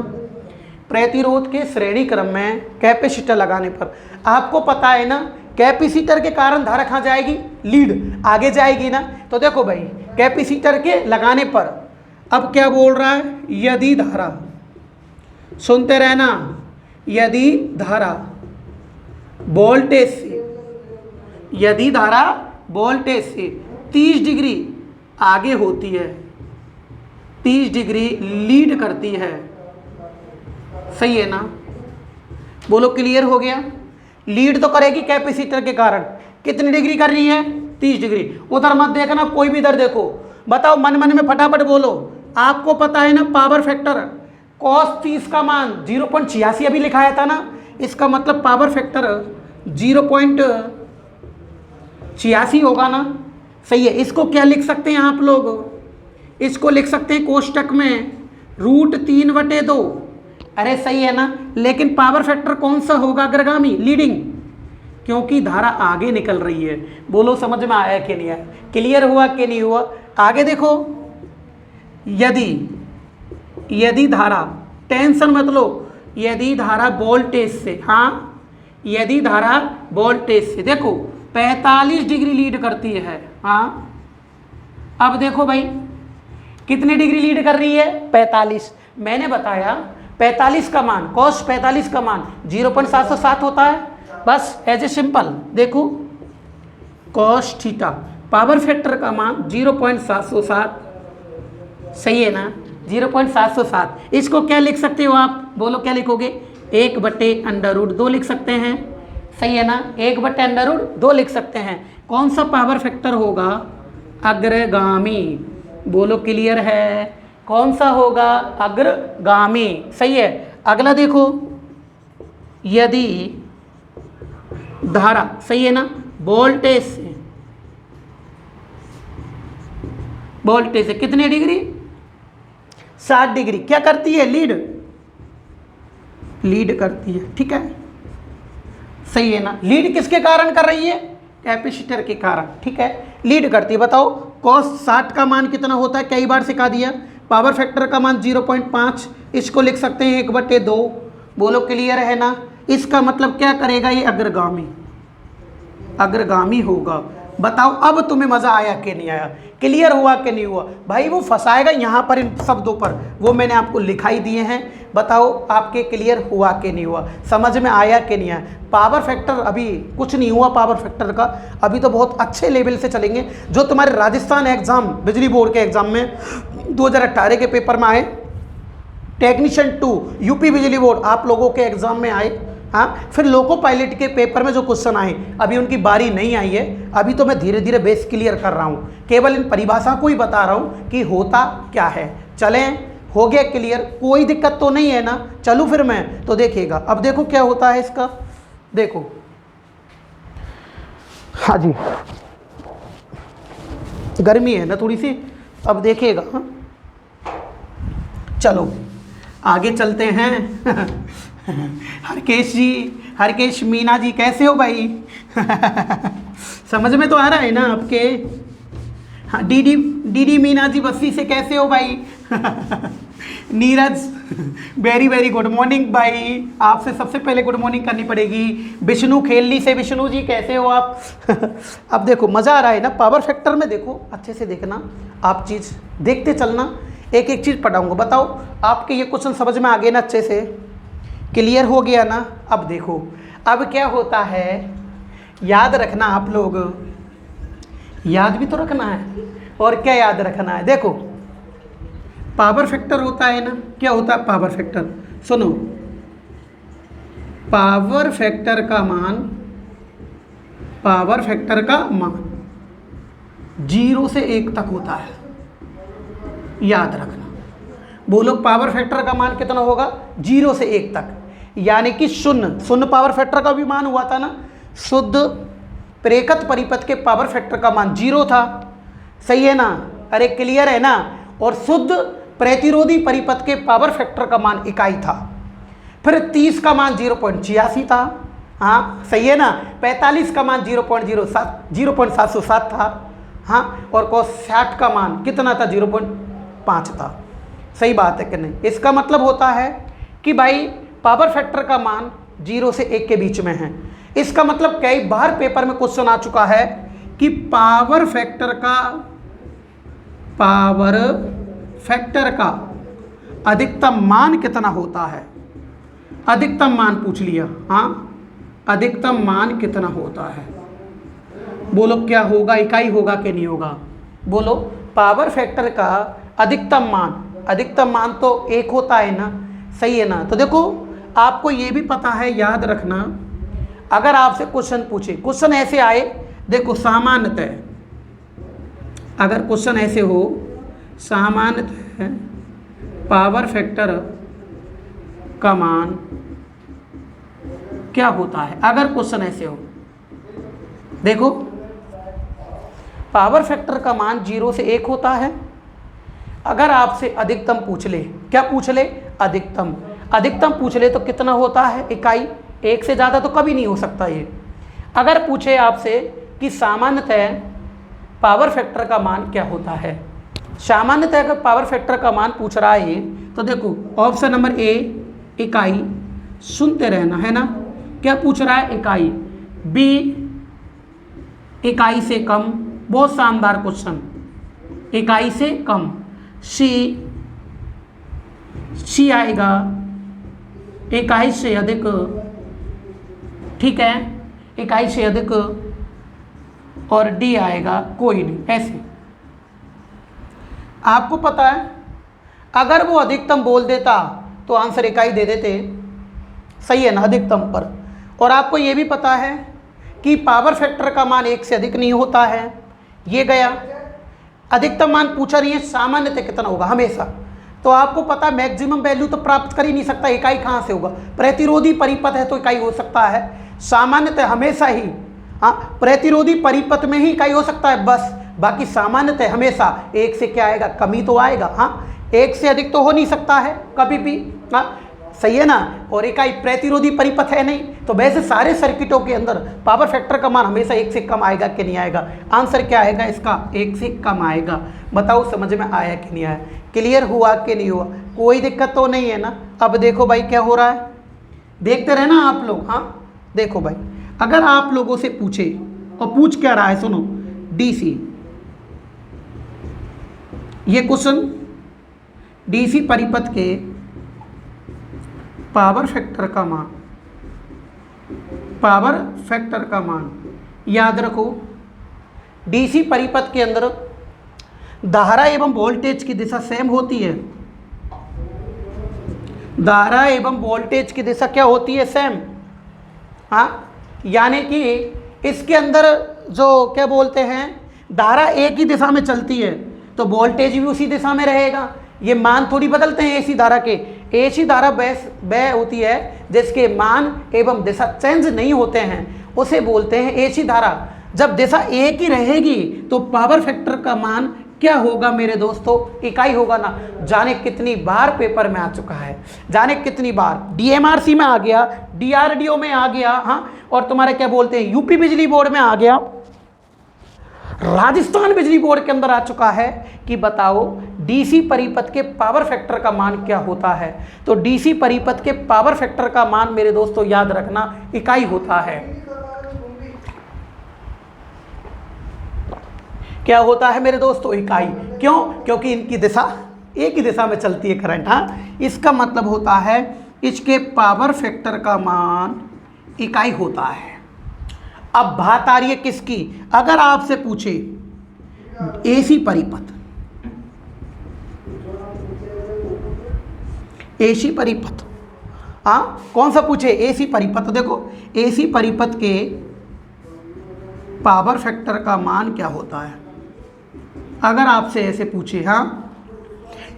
प्रतिरोध के श्रेणी क्रम में कैपेसिटर लगाने पर, आपको पता है ना कैपेसिटर के कारण धारा कहाँ जाएगी? लीड, आगे जाएगी ना। तो देखो भाई, कैपेसिटर के लगाने पर अब क्या बोल रहा है? यदि धारा, सुनते रहना, यदि धारा वोल्टेज से, यदि धारा वोल्टेज से 30 डिग्री आगे होती है, 30 डिग्री लीड करती है, सही है ना? बोलो क्लियर हो गया? लीड तो करेगी कैपेसिटर के कारण, कितनी डिग्री कर रही है? 30 डिग्री। उधर मत देखना, कोई भी इधर देखो, बताओ मन मन में फटाफट बोलो। आपको पता है ना पावर फैक्टर, cos 30 का मान 0.86 अभी लिखाया था ना, इसका मतलब पावर फैक्टर 0.86 होगा ना, सही है। इसको क्या लिख सकते हैं आप लोग? इसको लिख सकते हैं कोष्टक में √3/2। अरे सही है ना, लेकिन पावर फैक्टर कौन सा होगा? अग्रगामी, लीडिंग, क्योंकि धारा आगे निकल रही है। बोलो समझ में आया कि नहीं आया? क्लियर हुआ कि नहीं हुआ? आगे देखो, यदि धारा, टेंशन मत लो, यदि धारा वोल्टेज से, हाँ यदि धारा वोल्टेज से देखो 45 डिग्री लीड करती है, हाँ अब देखो भाई कितने डिग्री लीड कर रही है, 45। मैंने बताया 45 का मान, cos 45 का मान 0.707 होता है, बस एज ए सिंपल देखो cos थीटा, पावर फैक्टर का मान 0.707, सही है ना, 0.707। इसको क्या लिख सकते हो आप, बोलो क्या लिखोगे, 1/√2 लिख सकते हैं, सही है ना, 1/√2 लिख सकते हैं। कौन सा पावर फैक्टर होगा, अग्रगामी, बोलो क्लियर है, कौन सा होगा, अग्रगामी, सही है। अगला देखो, यदि धारा, सही है ना, वोल्टेज से कितने डिग्री, 60 डिग्री क्या करती है, लीड करती है, ठीक है, सही है ना। लीड किसके कारण कर रही है, कैपेसिटर के कारण, ठीक है, लीड करती है। बताओ cos 60 का मान कितना होता है, कई बार सिखा दिया। पावर फैक्टर का मान 0.5, इसको लिख सकते हैं 1/2, बोलो क्लियर है ना। इसका मतलब क्या करेगा, ये अग्रगामी होगा। बताओ अब तुम्हें मज़ा आया कि नहीं आया, क्लियर हुआ कि नहीं हुआ। भाई वो फंसाएगा यहाँ पर इन शब्दों पर, वो मैंने आपको लिखाई दिए हैं। बताओ आपके क्लियर हुआ कि नहीं हुआ, समझ में आया कि नहीं आया। पावर फैक्टर अभी कुछ नहीं हुआ पावर फैक्टर का, अभी तो बहुत अच्छे लेवल से चलेंगे। जो तुम्हारे राजस्थान एग्ज़ाम, बिजली बोर्ड के एग्ज़ाम में 2018 के पेपर में आए, टेक्नीशियन 2 यूपी बिजली बोर्ड आप लोगों के एग्ज़ाम में आए, हाँ, फिर लोको पायलट के पेपर में जो क्वेश्चन आए, अभी उनकी बारी नहीं आई है। अभी तो मैं धीरे धीरे बेस क्लियर कर रहा हूँ, केवल इन परिभाषा को ही बता रहा हूँ कि होता क्या है। चलें, हो गया क्लियर, कोई दिक्कत तो नहीं है ना। चलूँ फिर मैं, तो देखिएगा अब देखो क्या होता है इसका, देखो हाँ जी गर्मी है ना थोड़ी सी, अब देखिएगा। हाँ चलो आगे चलते हैं। हरकेश मीना जी कैसे हो भाई? समझ में तो आ रहा है ना आपके? हाँ डी मीना जी बस्सी से कैसे हो भाई? Neeraj very very good morning भाई, आपसे सबसे पहले गुड मॉर्निंग करनी पड़ेगी। विष्णु खेलनी से, विष्णु जी कैसे हो आप? अब देखो मज़ा आ रहा है ना पावर फैक्टर में, देखो अच्छे से देखना, आप चीज़ देखते चलना, एक एक चीज़ पढ़ाऊँगा। बताओ आपके ये क्वेश्चन समझ में आ गए ना, अच्छे से क्लियर हो गया ना? अब देखो अब क्या होता है, याद रखना आप लोग, याद भी तो रखना है। और क्या याद रखना है, देखो पावर फैक्टर होता है ना, क्या होता है पावर फैक्टर, सुनो, पावर फैक्टर का मान 0 से 1 तक होता है, याद रखना। बोलो पावर फैक्टर का मान कितना होगा, 0 से 1 तक, यानी कि शून्य पावर फैक्टर का भी मान हुआ था ना। शुद्ध प्रेरकत्व परिपथ के पावर फैक्टर का मान 0 था, सही है ना? अरे क्लियर है ना? और शुद्ध प्रतिरोधी परिपथ के पावर फैक्टर का मान इकाई था। फिर 30 का मान 0.86 था, हाँ सही है ना? 45 का मान 0.707 था, हाँ, और cos 60 का मान कितना था, 0.5 था। सही बात है कि नहीं? इसका मतलब होता है कि भाई पावर फैक्टर का मान 0 से 1 के बीच में है। इसका मतलब कई बार पेपर में क्वेश्चन आ चुका है कि पावर फैक्टर का अधिकतम मान कितना होता है, अधिकतम मान पूछ लिया, हाँ अधिकतम मान कितना होता है। बोलो क्या होगा, इकाई होगा कि नहीं होगा? बोलो पावर फैक्टर का अधिकतम मान तो 1 होता है ना, सही है ना? तो देखो आपको ये भी पता है, याद रखना, अगर आपसे क्वेश्चन पूछे, क्वेश्चन ऐसे आए, देखो सामान्यतः अगर क्वेश्चन ऐसे हो, सामान्यतः पावर फैक्टर का मान क्या होता है, अगर क्वेश्चन ऐसे हो, देखो पावर फैक्टर का मान 0 से 1 होता है। अगर आपसे अधिकतम पूछ ले, क्या पूछ ले, अधिकतम पूछ ले तो कितना होता है, इकाई, 1 से ज़्यादा तो कभी नहीं हो सकता ये। अगर पूछे आपसे कि सामान्यतः पावर फैक्टर का मान क्या होता है, सामान्यतः अगर पावर फैक्टर का मान पूछ रहा है तो देखो ऑप्शन नंबर ए इकाई, सुनते रहना है ना, क्या पूछ रहा है इकाई, बी इकाई से कम, बहुत शानदार क्वेश्चन, इकाई से कम, सी आएगा इकाई से अधिक, ठीक है, इकाई से अधिक, और डी आएगा कोई नहीं। ऐसे आपको पता है अगर वो अधिकतम बोल देता तो आंसर इकाई दे देते, सही है ना, अधिकतम पर। और आपको ये भी पता है कि पावर फैक्टर का मान 1 से अधिक नहीं होता है, ये गया। अधिकतम मान पूछा नहीं है, सामान्यतः कितना होगा हमेशा, तो आपको पता मैक्सिमम वैल्यू तो प्राप्त कर ही नहीं सकता, इकाई कहाँ से होगा, प्रतिरोधी परिपथ है तो इकाई हो सकता है, सामान्यतः हमेशा ही, हाँ, प्रतिरोधी परिपथ में ही इकाई हो सकता है बस, बाकी सामान्यतः हमेशा 1 से क्या आएगा, कमी तो आएगा, हाँ, 1 से अधिक तो हो नहीं सकता है कभी भी, हाँ, सही है ना। और इकाई प्रतिरोधी परिपथ है नहीं, तो वैसे सारे सर्किटों के अंदर पावर फैक्टर का मान हमेशा 1 से कम आएगा कि नहीं आएगा, आंसर क्या आएगा इसका, 1 से कम आएगा। बताओ समझ में आया कि नहीं आया, क्लियर हुआ कि नहीं हुआ, कोई दिक्कत तो नहीं है ना। अब देखो भाई क्या हो रहा है, देखते रहना आप लोग, हाँ, देखो भाई अगर आप लोगों से पूछे, और पूछ क्या रहा है सुनो, डीसी, ये क्वेश्चन डीसी परिपथ के पावर फैक्टर का मान, पावर फैक्टर का मान याद रखो, डीसी परिपथ के अंदर धारा एवं वोल्टेज की दिशा सेम होती है, धारा एवं वोल्टेज की दिशा क्या होती है, सेम, हाँ, यानी कि इसके अंदर जो क्या बोलते हैं, धारा एक ही दिशा में चलती है तो वोल्टेज भी उसी दिशा में रहेगा, ये मान थोड़ी बदलते हैं एसी धारा के, एसी धारा वह होती है जिसके मान एवं दिशा चेंज नहीं होते हैं, उसे बोलते हैं एसी धारा। जब दिशा एक ही रहेगी तो पावर फैक्टर का मान क्या होगा मेरे दोस्तों, इकाई होगा ना। जाने कितनी बार पेपर में आ चुका है, जाने कितनी बार डीएमआरसी में आ गया, डीआरडीओ में आ गया, हाँ, और तुम्हारे क्या बोलते हैं यूपी बिजली बोर्ड में आ गया, राजस्थान बिजली बोर्ड के अंदर आ चुका है कि बताओ डीसी परिपथ के पावर फैक्टर का मान क्या होता है। तो डीसी परिपथ के पावर फैक्टर का मान मेरे दोस्तों याद रखना इकाई होता है। क्या होता है मेरे दोस्तों, इकाई। क्यों, क्योंकि इनकी दिशा एक ही दिशा में चलती है करंट, हाँ, इसका मतलब होता है इसके पावर फैक्टर का मान इकाई होता है। अब बात आ रही है किसकी, अगर आपसे पूछे एसी परिपथ, एसी परिपथ, हाँ, कौन सा पूछे, एसी परिपथ। देखो एसी परिपथ के पावर फैक्टर का मान क्या होता है, अगर आपसे ऐसे पूछे, हाँ,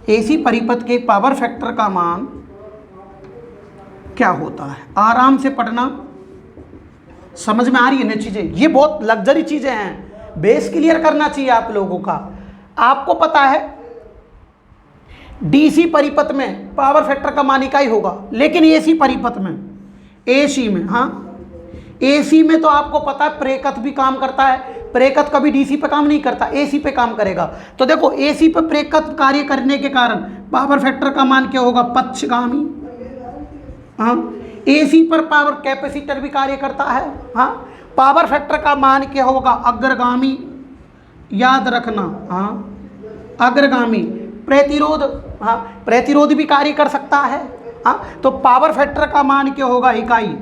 एसी परिपथ के पावर फैक्टर का मान क्या होता है, आराम से पढ़ना, समझ में आ रही है ना चीजें, ये बहुत लग्जरी चीजें हैं, बेस क्लियर करना चाहिए आप लोगों का। आपको पता है डीसी परिपथ में पावर फैक्टर का मान इकाई होगा, लेकिन एसी परिपथ में, एसी में, हाँ, एसी में तो आपको पता है प्रेरकत्व भी काम करता है, प्रेरकत्व कभी डीसी पे काम नहीं करता, एसी पे काम करेगा। तो देखो एसी पे प्रेरकत्व कार्य करने के कारण पावर फैक्टर का मान क्या होगा, पक्षगामी, हाँ, एसी पर पावर कैपेसिटर भी कार्य करता है, हाँ, पावर फैक्टर का मान क्या होगा, अग्रगामी, याद रखना, हाँ, अग्रगामी। प्रतिरोध, हाँ, प्रतिरोध भी कार्य कर सकता है, हाँ, तो पावर फैक्टर का मान क्या होगा, इकाई।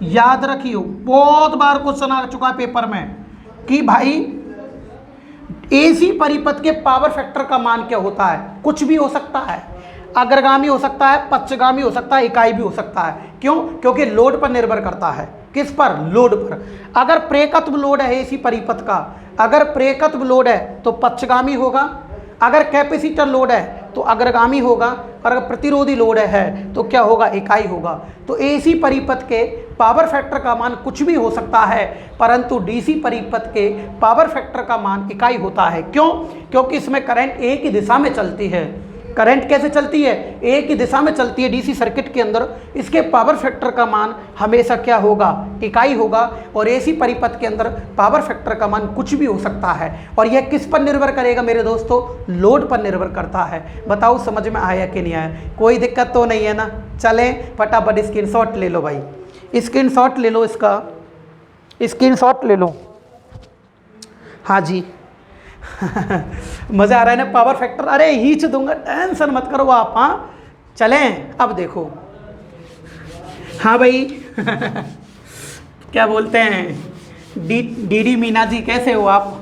याद रखियो, बहुत बार क्वेश्चन आ चुका है पेपर में कि भाई एसी परिपथ के पावर फैक्टर का मान क्या होता है, कुछ भी हो सकता है, अग्रगामी हो सकता है, पक्षगामी हो सकता है, इकाई भी हो सकता है। क्यों, क्योंकि लोड पर निर्भर करता है, किस पर, लोड पर। अगर प्रेरकत्व लोड है एसी परिपथ का, अगर प्रेरकत्व लोड है तो पक्षगामी होगा, अगर कैपेसिटर लोड है तो अग्रगामी होगा, और अगर प्रतिरोधी लोड है तो क्या होगा, इकाई होगा। तो एसी परिपथ के पावर फैक्टर का मान कुछ भी हो सकता है, परंतु डीसी परिपथ के पावर फैक्टर का मान इकाई होता है। क्यों, क्योंकि इसमें करंट एक ही दिशा में चलती है। करंट कैसे चलती है, एक ही दिशा में चलती है डीसी सर्किट के अंदर। इसके पावर फैक्टर का मान हमेशा क्या होगा, इकाई होगा। और एसी परिपथ के अंदर पावर फैक्टर का मान कुछ भी हो सकता है। और यह किस पर निर्भर करेगा मेरे दोस्तों, लोड पर निर्भर करता है। बताओ समझ में आया कि नहीं आया, कोई दिक्कत तो नहीं है ना। चलें फटाफट स्क्रीनशॉट ले लो भाई, स्क्रीनशॉट ले लो, इसका स्क्रीनशॉट ले लो। हाँ जी मज़ा आ रहा है ना पावर फैक्टर, अरे हीच दूंगा, टेंशन मत करो आप। हाँ चलें अब देखो। हाँ भाई क्या बोलते हैं डीडी मीना जी, कैसे हो आप?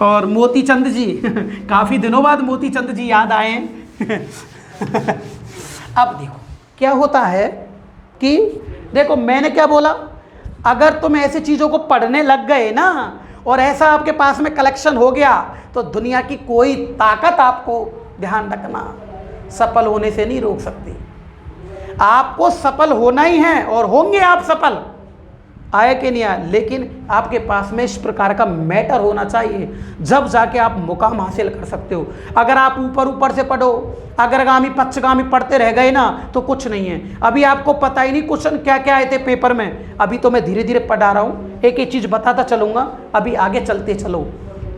और मोती चंद जी काफ़ी दिनों बाद मोती चंद जी याद आए हैं अब देखो क्या होता है कि देखो मैंने क्या बोला, अगर तुम ऐसी चीज़ों को पढ़ने लग गए ना और ऐसा आपके पास में कलेक्शन हो गया तो दुनिया की कोई ताकत आपको, ध्यान रखना, सफल होने से नहीं रोक सकती। आपको सफल होना ही है और होंगे आप सफल, आए कि नहीं आए, लेकिन आपके पास में इस प्रकार का मैटर होना चाहिए, जब जाके आप मुकाम हासिल कर सकते हो। अगर आप ऊपर ऊपर से पढ़ो, अग्रगामी पक्षगामी पढ़ते रह गए ना तो कुछ नहीं है। अभी आपको पता ही नहीं क्वेश्चन क्या क्या आए थे पेपर में, अभी तो मैं धीरे धीरे पढ़ा रहा हूँ, एक एक चीज़ बताता चलूँगा, अभी आगे चलते चलो,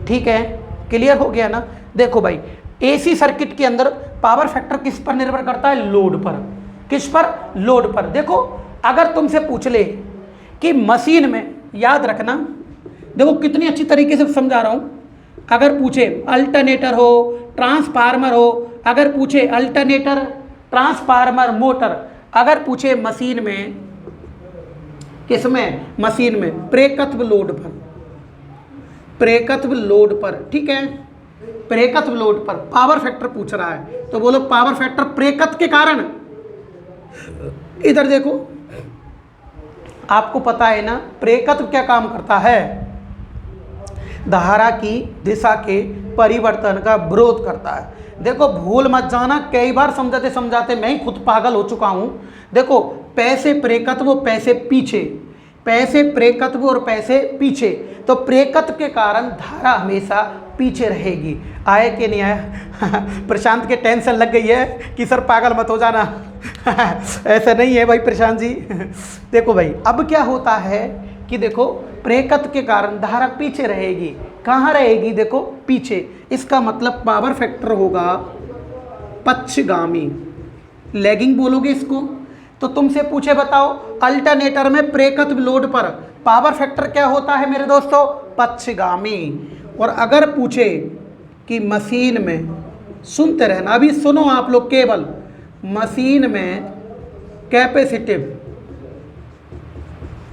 ठीक है? क्लियर हो गया ना? देखो भाई, एसी सर्किट के अंदर पावर फैक्टर किस पर निर्भर करता है, लोड पर। किस पर? लोड पर। देखो अगर तुमसे पूछ ले कि मशीन में, याद रखना, देखो कितनी अच्छी तरीके से समझा रहा हूँ, अगर पूछे अल्टरनेटर हो, ट्रांसफार्मर हो, अगर पूछे अल्टरनेटर, ट्रांसफार्मर, मोटर, अगर पूछे मशीन में, किसमें? मशीन में प्रेरकत्व लोड पर, प्रेरकत्व लोड पर, ठीक है, प्रेरकत्व लोड पर पावर फैक्टर पूछ रहा है तो बोलो पावर फैक्टर प्रेरकत्व के कारण। इधर देखो, आपको पता है ना प्रेरकत्व क्या काम करता है, धारा की दिशा के परिवर्तन का विरोध करता है। देखो भूल मत जाना, कई बार समझाते समझाते मैं ही खुद पागल हो चुका हूँ। देखो पैसे प्रेरकत्व, पैसे पीछे, पैसे प्रेरकत्व और पैसे पीछे, तो प्रेरकत्व के कारण धारा हमेशा पीछे रहेगी। आए कि नहीं आया प्रशांत के टेंशन लग गई है कि सर पागल मत हो जाना ऐसा नहीं है भाई प्रशांत जी देखो भाई अब क्या होता है कि देखो प्रेरकत्व के कारण धारा पीछे रहेगी। कहाँ रहेगी? देखो पीछे। इसका मतलब पावर फैक्टर होगा पक्षगामी, लैगिंग बोलोगे इसको। तो तुमसे पूछे बताओ अल्टरनेटर में प्रेरकत्व लोड पर पावर फैक्टर क्या होता है मेरे दोस्तों? पक्षगामी। और अगर पूछे कि मशीन में, सुनते रहना, अभी सुनो आप लोग केवल, मशीन में कैपेसिटिव,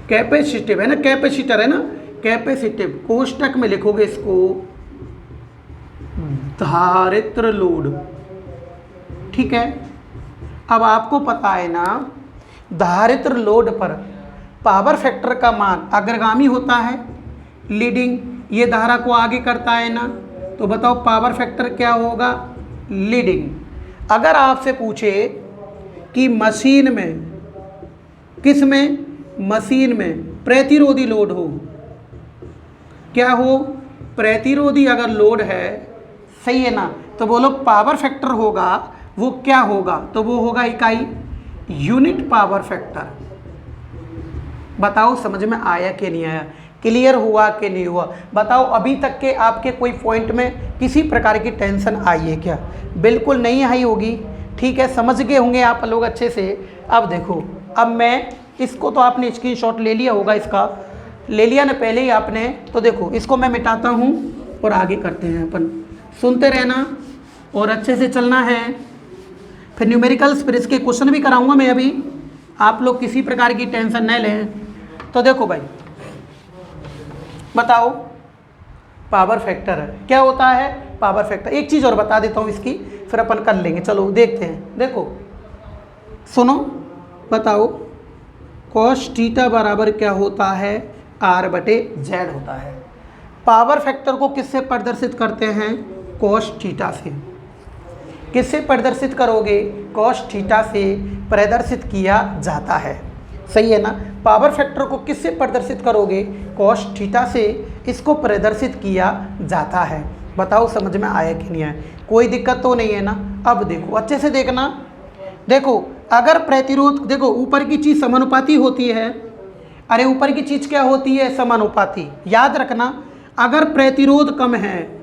कैपेसिटिव है ना, कैपेसिटर है ना, कैपेसिटिव, कोष्टक में लिखोगे इसको धारित्र लोड, ठीक है। अब आपको पता है ना धारित्र लोड पर पावर फैक्टर का मान अग्रगामी होता है, लीडिंग, ये धारा को आगे करता है ना, तो बताओ पावर फैक्टर क्या होगा? लीडिंग। अगर आपसे पूछे कि मशीन में, किस में? मशीन में प्रतिरोधी लोड हो, क्या हो? प्रतिरोधी अगर लोड है, सही है ना, तो बोलो पावर फैक्टर होगा, वो क्या होगा? तो वो होगा इकाई, यूनिट पावर फैक्टर। बताओ समझ में आया कि नहीं आया, क्लियर हुआ कि नहीं हुआ? बताओ अभी तक के आपके कोई पॉइंट में किसी प्रकार की टेंशन आई है क्या? बिल्कुल नहीं आई होगी, ठीक है, समझ गए होंगे आप लोग अच्छे से। अब देखो, अब मैं इसको, तो आपने स्क्रीनशॉट ले लिया होगा, इसका ले लिया ना पहले ही आपने, तो देखो इसको मैं मिटाता हूँ और आगे करते हैं अपन। सुनते रहना और अच्छे से चलना है, फिर न्यूमेरिकल्स, फिर इसके क्वेश्चन भी कराऊंगा मैं अभी, आप लोग किसी प्रकार की टेंशन न लें। तो देखो भाई बताओ पावर फैक्टर क्या होता है? पावर फैक्टर, एक चीज़ और बता देता हूँ इसकी, फिर अपन कर लेंगे, चलो देखते हैं। देखो सुनो, बताओ कॉस थीटा बराबर क्या होता है? R/Z होता है। पावर फैक्टर को किससे प्रदर्शित करते हैं? कॉस थीटा से। किससे प्रदर्शित करोगे? कॉस थीटा से प्रदर्शित किया जाता है, सही है ना। पावर फैक्टर को किससे प्रदर्शित करोगे? कॉस थीटा से इसको प्रदर्शित किया जाता है। बताओ समझ में आया कि नहीं आया? कोई दिक्कत तो नहीं है ना? अब देखो अच्छे से देखना। देखो अगर प्रतिरोध, देखो ऊपर की चीज़ समानुपाती होती है। अरे ऊपर की चीज़ क्या होती है? समानुपाती। याद रखना, अगर प्रतिरोध कम है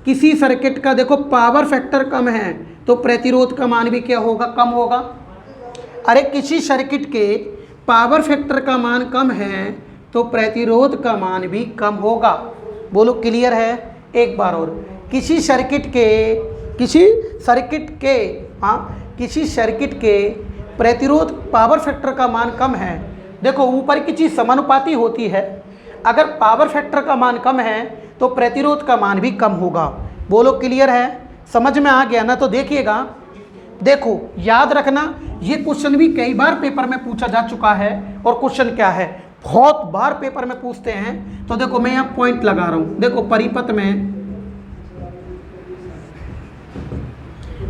किसी सर्किट का, देखो पावर फैक्टर कम है तो प्रतिरोध का मान भी क्या होगा? कम होगा। अरे किसी सर्किट के पावर फैक्टर का मान कम है तो प्रतिरोध का मान भी कम होगा। बोलो क्लियर है? एक बार और, किसी सर्किट के प्रतिरोध पावर फैक्टर का मान कम है। देखो ऊपर की चीज़ समानुपाती होती है, अगर पावर फैक्टर का मान कम है तो प्रतिरोध का मान भी कम होगा। बोलो क्लियर है? समझ में आ गया ना? तो देखिएगा, देखो याद रखना, ये क्वेश्चन भी कई बार पेपर में पूछा जा चुका है। और क्वेश्चन क्या है? बहुत बार पेपर में पूछते हैं। तो देखो मैं यहाँ पॉइंट लगा रहा हूँ। देखो परिपथ में,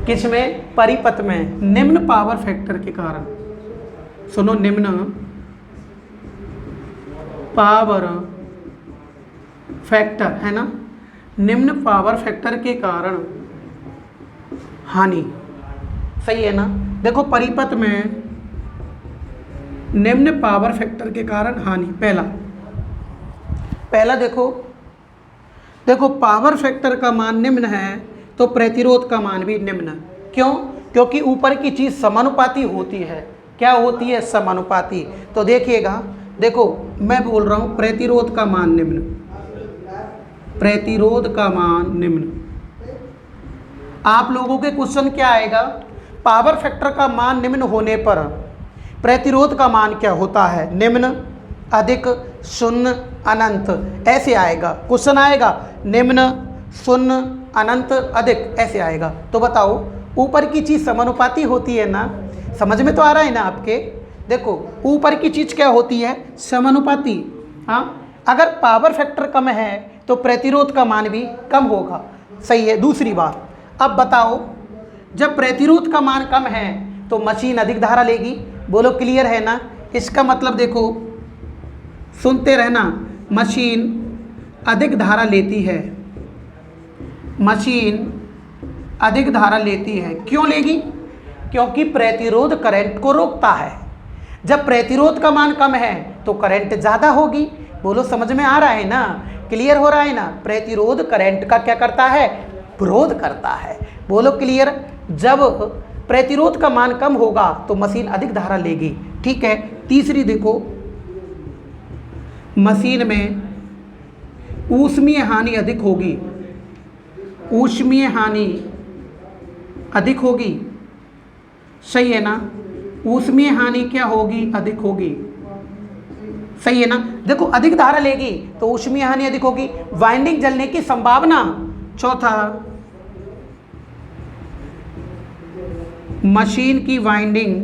किसमें? परिपथ में निम्न पावर फैक्टर के कारण, सुनो, निम्न पावर फैक्टर है ना, निम्न पावर फैक्टर के कारण हानि। सही है ना? देखो परिपथ में निम्न पावर फैक्टर के कारण हानि। पहला देखो पावर फैक्टर का मान निम्न है तो प्रतिरोध का मान भी निम्न। क्यों? क्योंकि ऊपर की चीज़ समानुपाती होती है। क्या होती है? समानुपाती। तो देखिएगा, देखो मैं बोल रहा हूँ प्रतिरोध का मान निम्न, प्रतिरोध का मान निम्न। आप लोगों के क्वेश्चन क्या आएगा? पावर फैक्टर का मान निम्न होने पर प्रतिरोध का मान क्या होता है? निम्न, अधिक, शून्य, अनंत, ऐसे आएगा क्वेश्चन। आएगा निम्न, शून्य, अनंत, अधिक, ऐसे आएगा। तो बताओ ऊपर की चीज़ समानुपाती होती है ना? समझ में तो आ रहा है ना आपके? देखो ऊपर की चीज़ क्या होती है? समानुपाती। हाँ, अगर पावर फैक्टर कम है तो प्रतिरोध का मान भी कम होगा। सही है। दूसरी बात, अब बताओ जब प्रतिरोध का मान कम है तो मशीन अधिक धारा लेगी। बोलो क्लियर है ना? इसका मतलब देखो, सुनते रहना, मशीन अधिक धारा लेती है, मशीन अधिक धारा लेती है। क्यों लेगी? क्योंकि प्रतिरोध करंट को रोकता है। जब प्रतिरोध का मान कम है तो करंट ज़्यादा होगी। बोलो समझ में आ रहा है ना? क्लियर हो रहा है ना? प्रतिरोध करंट का क्या करता है? विरोध करता है। बोलो क्लियर? जब प्रतिरोध का मान कम होगा तो मशीन अधिक धारा लेगी। ठीक है। तीसरी देखो, मशीन में ऊष्मीय हानि अधिक होगी, ऊष्मीय हानि अधिक होगी। सही है ना? ऊष्मीय हानि क्या होगी? अधिक होगी। सही है ना? देखो अधिक धारा लेगी तो ऊष्मीय हानि अधिक होगी, वाइंडिंग जलने की संभावना। चौथा, मशीन की वाइंडिंग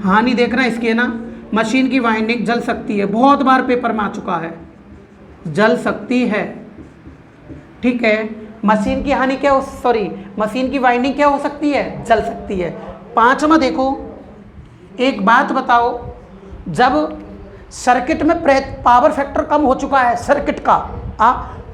हानि देखना इसकी है ना, मशीन की वाइंडिंग जल सकती है। बहुत बार पेपर में आ चुका है, जल सकती है। ठीक है। मशीन की हानि क्या हो, सॉरी मशीन की वाइंडिंग क्या हो सकती है? जल सकती है। पांचवा देखो, एक बात बताओ, जब सर्किट में पावर फैक्टर कम हो चुका है सर्किट का,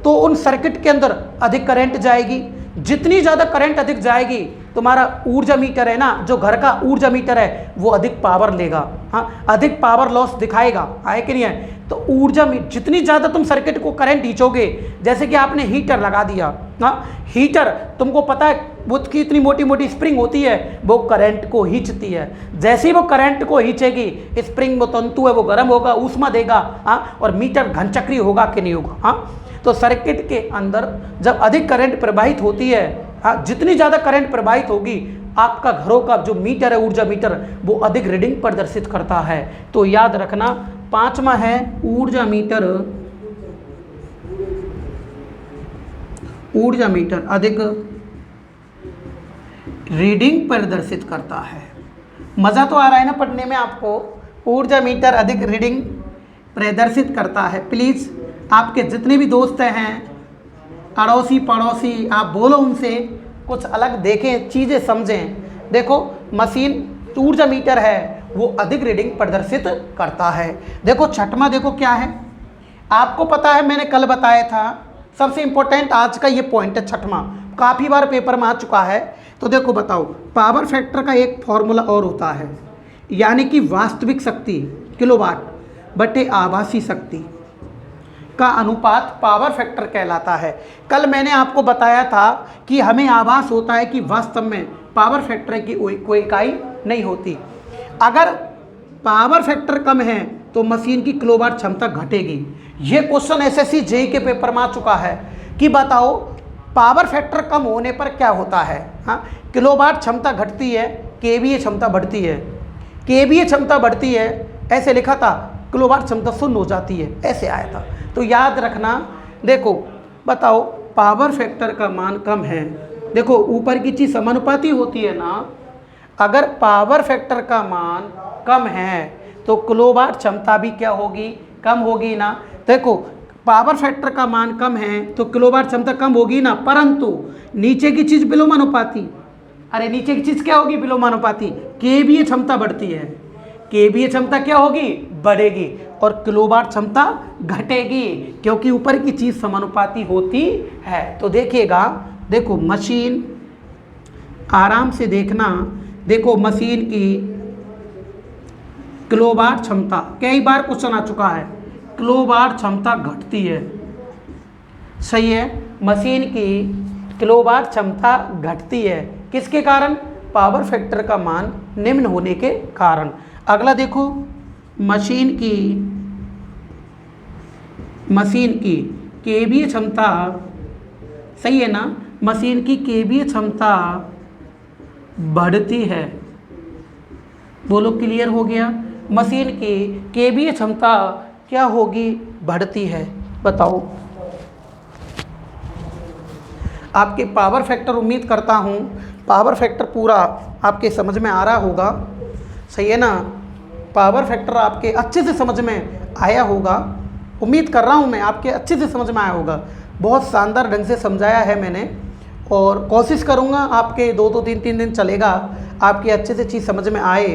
तो उन सर्किट के अंदर अधिक करंट जाएगी। जितनी ज़्यादा करंट अधिक जाएगी, तुम्हारा ऊर्जा मीटर है ना, जो घर का ऊर्जा मीटर है, वो अधिक पावर लेगा। हाँ, अधिक पावर लॉस दिखाएगा। आए कि नहीं है? तो ऊर्जा में जितनी ज़्यादा तुम सर्किट को करंट खींचोगे, जैसे कि आपने हीटर लगा दिया। हाँ, हीटर तुमको पता है उसकी इतनी मोटी मोटी स्प्रिंग होती है, वो करंट को खींचती है। जैसे ही वो करंट को खींचेगी, स्प्रिंग वो तंतु है वो गर्म होगा, ऊष्मा देगा। हाँ, और मीटर घनचक्री होगा कि नहीं होगा? हाँ, तो सर्किट के अंदर जब अधिक करंट प्रवाहित होती है, हाँ, जितनी ज़्यादा करंट प्रवाहित होगी, आपका घरों का जो मीटर है, ऊर्जा मीटर, वो अधिक रीडिंग प्रदर्शित करता है। तो याद रखना, पांचवा है ऊर्जा मीटर, ऊर्जा मीटर अधिक रीडिंग प्रदर्शित करता है। मज़ा तो आ रहा है ना पढ़ने में आपको? ऊर्जा मीटर अधिक रीडिंग प्रदर्शित करता है। प्लीज़ आपके जितने भी दोस्त हैं, अड़ोसी पड़ोसी, आप बोलो उनसे कुछ अलग देखें, चीज़ें समझें। देखो मशीन ऊर्जा मीटर है वो अधिक रीडिंग प्रदर्शित करता है। देखो छठवां, देखो क्या है, आपको पता है मैंने कल बताया था सबसे इंपॉर्टेंट आज का ये पॉइंट है, छठवां, काफ़ी बार पेपर में आ चुका है। तो देखो बताओ, पावर फैक्टर का एक फॉर्मूला और होता है, यानी कि वास्तविक शक्ति किलोवाट बटे आभासी शक्ति का अनुपात पावर फैक्टर कहलाता है। कल मैंने आपको बताया था कि हमें आभास होता है कि वास्तव में पावर फैक्टर की कोई इकाई नहीं होती। अगर पावर फैक्टर कम है तो मशीन की किलोवाट क्षमता घटेगी। ये क्वेश्चन एसएससी जेईई के पेपर में आ चुका है कि बताओ पावर फैक्टर कम होने पर क्या होता है। हाँ, किलोवाट क्षमता घटती है, केवीए क्षमता बढ़ती है, केवीए क्षमता बढ़ती है, ऐसे लिखा था, किलोवाट क्षमता शून्य हो जाती है, ऐसे आया था। तो याद रखना, देखो बताओ पावर फैक्टर का मान कम है, देखो ऊपर की चीज़ समानुपाती होती है ना, अगर पावर फैक्टर का मान कम है तो किलोवाट क्षमता भी क्या होगी, कम होगी ना। देखो पावर फैक्टर का मान कम है तो किलोवाट क्षमता कम होगी ना, परंतु नीचे की चीज़ विलोमानुपाती, अरे नीचे की चीज़ क्या होगी, विलोमानुपाती, केवीए क्षमता बढ़ती है, केवीए क्षमता क्या होगी, बढ़ेगी, और किलोवाट क्षमता घटेगी, क्योंकि ऊपर की चीज़ समानुपाती होती है। तो देखिएगा, देखो मशीन, आराम से देखना, देखो मशीन की किलोवाट क्षमता, कई बार क्वेश्चन आ चुका है, किलोवाट क्षमता घटती है, सही है, मशीन की किलोवाट क्षमता घटती है, किसके कारण, पावर फैक्टर का मान निम्न होने के कारण। अगला देखो, मशीन की केवीए क्षमता, सही है ना, मशीन की केवीए क्षमता बढ़ती है, बोलो क्लियर हो गया, मशीन की केवीए क्षमता क्या होगी, बढ़ती है। बताओ आपके पावर फैक्टर, उम्मीद करता हूँ पावर फैक्टर पूरा आपके समझ में आ रहा होगा, सही है ना, पावर फैक्टर आपके अच्छे से समझ में आया होगा, उम्मीद कर रहा हूँ मैं आपके अच्छे से समझ में आया होगा। बहुत शानदार ढंग से समझाया है मैंने, और कोशिश करूँगा आपके 2 3 दिन चलेगा, आपकी अच्छे से चीज़ समझ में आए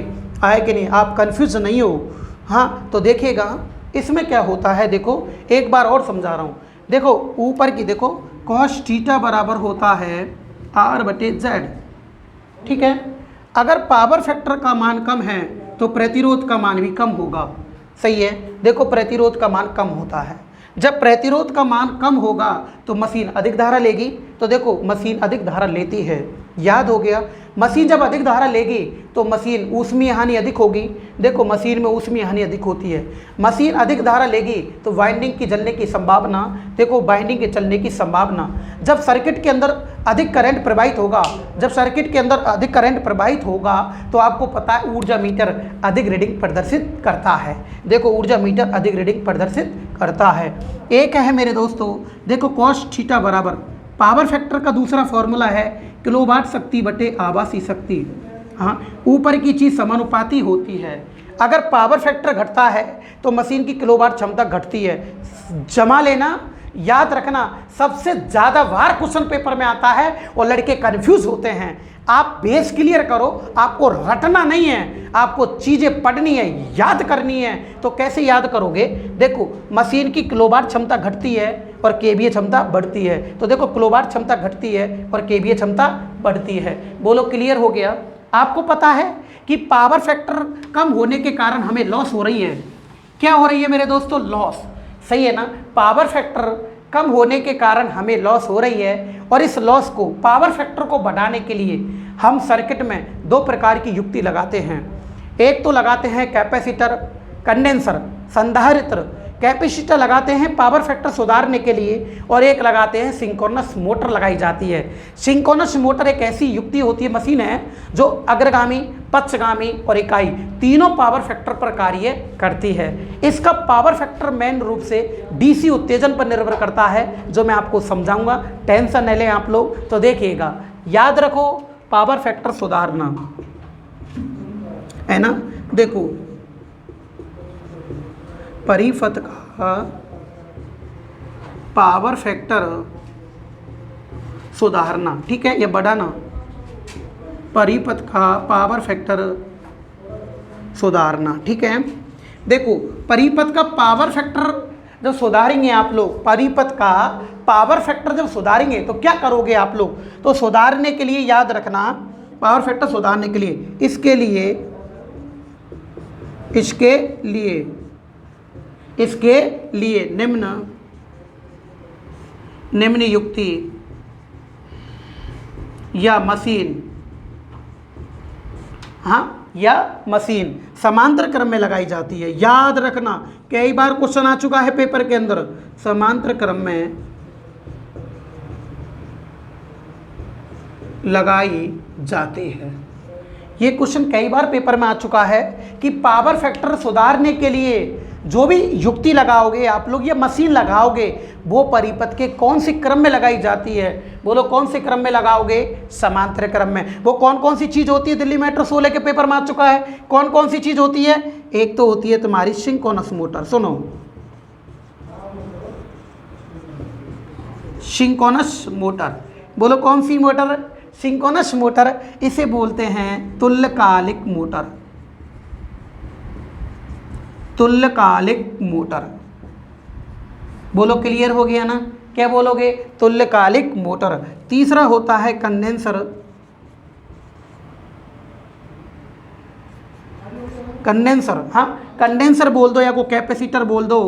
कि नहीं, आप कंफ्यूज नहीं हो। हाँ, तो देखिएगा इसमें क्या होता है, देखो एक बार और समझा रहा हूँ, देखो ऊपर की देखो, कॉस थीटा बराबर होता है R/Z, ठीक है। अगर पावर फैक्टर का मान कम है तो प्रतिरोध का मान भी कम होगा, सही है, देखो प्रतिरोध का मान कम होता है, जब प्रतिरोध का मान कम होगा तो मशीन अधिक धारा लेगी, तो देखो मशीन अधिक धारा लेती है, याद हो गया, मशीन जब अधिक धारा लेगी तो मशीन ऊष्मीय हानि अधिक होगी, देखो मशीन में ऊष्मीय हानि अधिक होती है, मशीन अधिक धारा लेगी तो वाइंडिंग की जलने की संभावना, देखो वाइंडिंग के चलने की संभावना, जब सर्किट के अंदर अधिक करंट प्रवाहित होगा, जब सर्किट के अंदर अधिक करंट प्रवाहित होगा तो आपको पता है ऊर्जा मीटर अधिक रीडिंग प्रदर्शित करता है, देखो ऊर्जा मीटर अधिक रीडिंग प्रदर्शित करता है। एक है मेरे दोस्तों, देखो कॉस थीटा बराबर, पावर फैक्टर का दूसरा फॉर्मूला है किलोवाट शक्ति बटे आभासी शक्ति। हाँ, ऊपर की चीज़ समानुपाती होती है, अगर पावर फैक्टर घटता है तो मशीन की किलोवाट क्षमता घटती है। जमा लेना, याद रखना, सबसे ज़्यादा बार क्वेश्चन पेपर में आता है और लड़के कंफ्यूज होते हैं। आप बेस क्लियर करो, आपको रटना नहीं है, आपको चीज़ें पढ़नी है, याद करनी है। तो कैसे याद करोगे, देखो मशीन की किलोवाट क्षमता घटती है और केवीए क्षमता बढ़ती है, तो देखो किलोवाट क्षमता घटती है और केवीए क्षमता बढ़ती है, बोलो क्लियर हो गया। आपको पता है कि पावर फैक्टर कम होने के कारण हमें लॉस हो रही है, क्या हो रही है मेरे दोस्तों, लॉस, सही है ना, पावर फैक्टर कम होने के कारण हमें लॉस हो रही है, और इस लॉस को, पावर फैक्टर को बढ़ाने के लिए हम सर्किट में 2 प्रकार की युक्ति लगाते हैं। एक तो लगाते हैं कैपेसिटर, कंडेंसर, संधारित्र, कैपेसिटर लगाते हैं पावर फैक्टर सुधारने के लिए, और एक लगाते हैं सिंक्रोनस मोटर लगाई जाती है। सिंक्रोनस मोटर एक ऐसी युक्ति होती है, मशीन है जो अग्रगामी, पक्षगामी और इकाई तीनों पावर फैक्टर पर कार्य करती है। इसका पावर फैक्टर मेन रूप से डीसी उत्तेजन पर निर्भर करता है, जो मैं आपको समझाऊंगा, टेंशन न लें आप लोग। तो देखिएगा, याद रखो पावर फैक्टर सुधारना है ना, देखो परिपथ का पावर फैक्टर सुधारना, ठीक है, ये बढ़ाना, परिपथ का पावर फैक्टर सुधारना, ठीक है। देखो परिपथ का पावर फैक्टर जब सुधारेंगे आप लोग परिपथ का पावर फैक्टर, जब सुधारेंगे तो क्या करोगे आप लोग? तो सुधारने के लिए याद रखना, पावर फैक्टर सुधारने के लिए, इसके लिए निम्न युक्ति या मशीन, हाँ, या मशीन समांतर क्रम में लगाई जाती है। याद रखना, कई बार क्वेश्चन आ चुका है पेपर के अंदर, समांतर क्रम में लगाई जाती है। ये क्वेश्चन कई बार पेपर में आ चुका है कि पावर फैक्टर सुधारने के लिए जो भी युक्ति लगाओगे आप लोग, ये मशीन लगाओगे, वो परिपथ के कौन से क्रम में लगाई जाती है? बोलो कौन से क्रम में लगाओगे? समांतर क्रम में। वो कौन कौन सी चीज़ होती है? दिल्ली मेट्रो 16 के पेपर में आ चुका है। कौन कौन सी चीज़ होती है? एक तो होती है तुम्हारी सिंक्रोनस मोटर, सुनो, सिंक्रोनस मोटर। बोलो कौन सी मोटर? Synchronous motor. इसे बोलते हैं तुल्यकालिक मोटर, तुल्यकालिक मोटर। बोलो क्लियर हो गया ना? क्या बोलोगे? तुल्यकालिक मोटर। तीसरा होता है कंडेंसर, कंडेंसर, हाँ, कंडेंसर बोल दो या को कैपेसिटर बोल दो,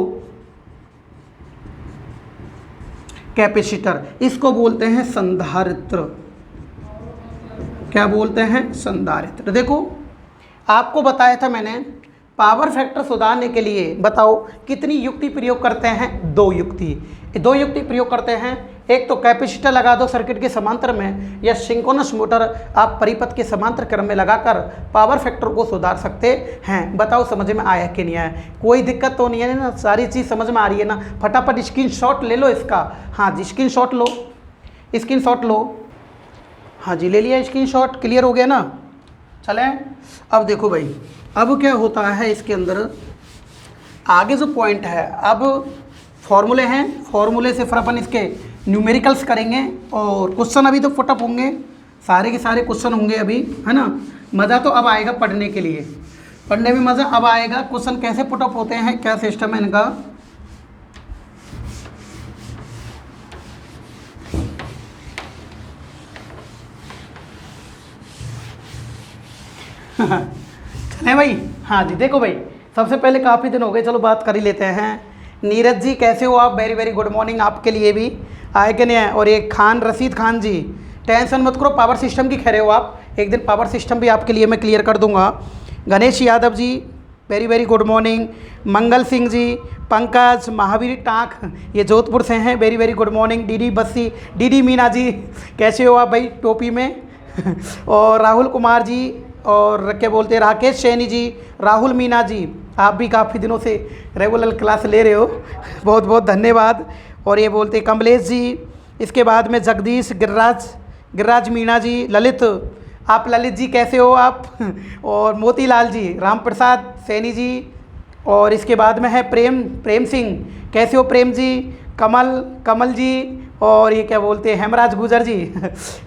कैपेसिटर। इसको बोलते हैं संधारित्र। क्या बोलते हैं? संधारित्र। देखो आपको बताया था मैंने, पावर फैक्टर सुधारने के लिए बताओ कितनी युक्ति प्रयोग करते हैं? 2 युक्ति, 2 युक्ति प्रयोग करते हैं। एक तो कैपेसिटर लगा दो सर्किट के समांतर में, या सिंक्रोनस मोटर आप परिपथ के समांतर क्रम में लगाकर पावर फैक्टर को सुधार सकते हैं। बताओ समझ में आया कि नहीं आया? कोई दिक्कत तो नहीं है ना? सारी चीज़ समझ में आ रही है ना? फटाफट स्क्रीनशॉट ले लो इसका। हाँ जी, स्क्रीनशॉट लो, स्क्रीनशॉट लो। हाँ जी, ले लिया स्क्रीनशॉट, क्लियर हो गया ना? चलें, अब देखो भाई, अब क्या होता है इसके अंदर आगे जो पॉइंट है, अब फॉर्मूले हैं, फॉर्मूले से फिर अपन इसके न्यूमेरिकल्स करेंगे और क्वेश्चन अभी तो पुटअप होंगे, सारे के सारे क्वेश्चन होंगे अभी, है ना? मज़ा तो अब आएगा पढ़ने के लिए, पढ़ने में मज़ा अब आएगा। क्वेश्चन कैसे पुटअप होते हैं, क्या सिस्टम है इनका, चले भाई। हाँ जी, देखो भाई, सबसे पहले काफ़ी दिन हो गए, चलो बात कर ही लेते हैं। नीरज जी कैसे हो आप? वेरी वेरी गुड मॉर्निंग आपके लिए भी, आए कि नहीं आए? और ये खान, रशीद खान जी, टेंशन मत करो, पावर सिस्टम की कह रहे हो आप, एक दिन पावर सिस्टम भी आपके लिए मैं क्लियर कर दूंगा। Ganesh Yadav ji very very good morning. Mangal Singh ji, Pankaj, Mahavir Tank, ये जोधपुर से हैं, very very good morning. DD Bassi, DD Meena ji कैसे हो आप भाई टोपी में? और राहुल कुमार जी, और क्या बोलते हैं राकेश सैनी जी, राहुल मीना जी, आप भी काफ़ी दिनों से रेगुलर क्लास ले रहे हो, बहुत बहुत धन्यवाद। और ये बोलते हैं कमलेश जी, इसके बाद में जगदीश, गिरिराज मीना जी, ललित, आप ललित जी कैसे हो आप? और मोतीलाल जी, राम प्रसाद सैनी जी, और इसके बाद में है प्रेम सिंह, कैसे हो प्रेम जी? कमल जी, और ये क्या बोलते हैं हेमराज गुजर जी,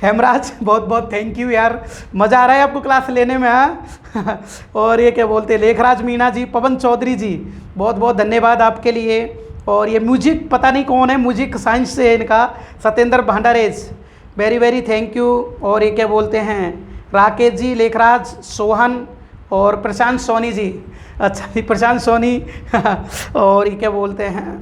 हेमराज बहुत बहुत थैंक यू यार, मज़ा आ रहा है आपको क्लास लेने में, हाँ। और ये क्या बोलते हैं लेखराज मीना जी, पवन चौधरी जी, बहुत बहुत धन्यवाद आपके लिए। और ये म्यूजिक पता नहीं कौन है, म्यूजिक साइंस से है इनका, Satyendra Bhandarej, very very thank you. और ये क्या बोलते हैं राकेश जी, लेखराज, सोहन और प्रशांत सोनी जी, अच्छा जी प्रशांत सोनी और ये क्या बोलते हैं,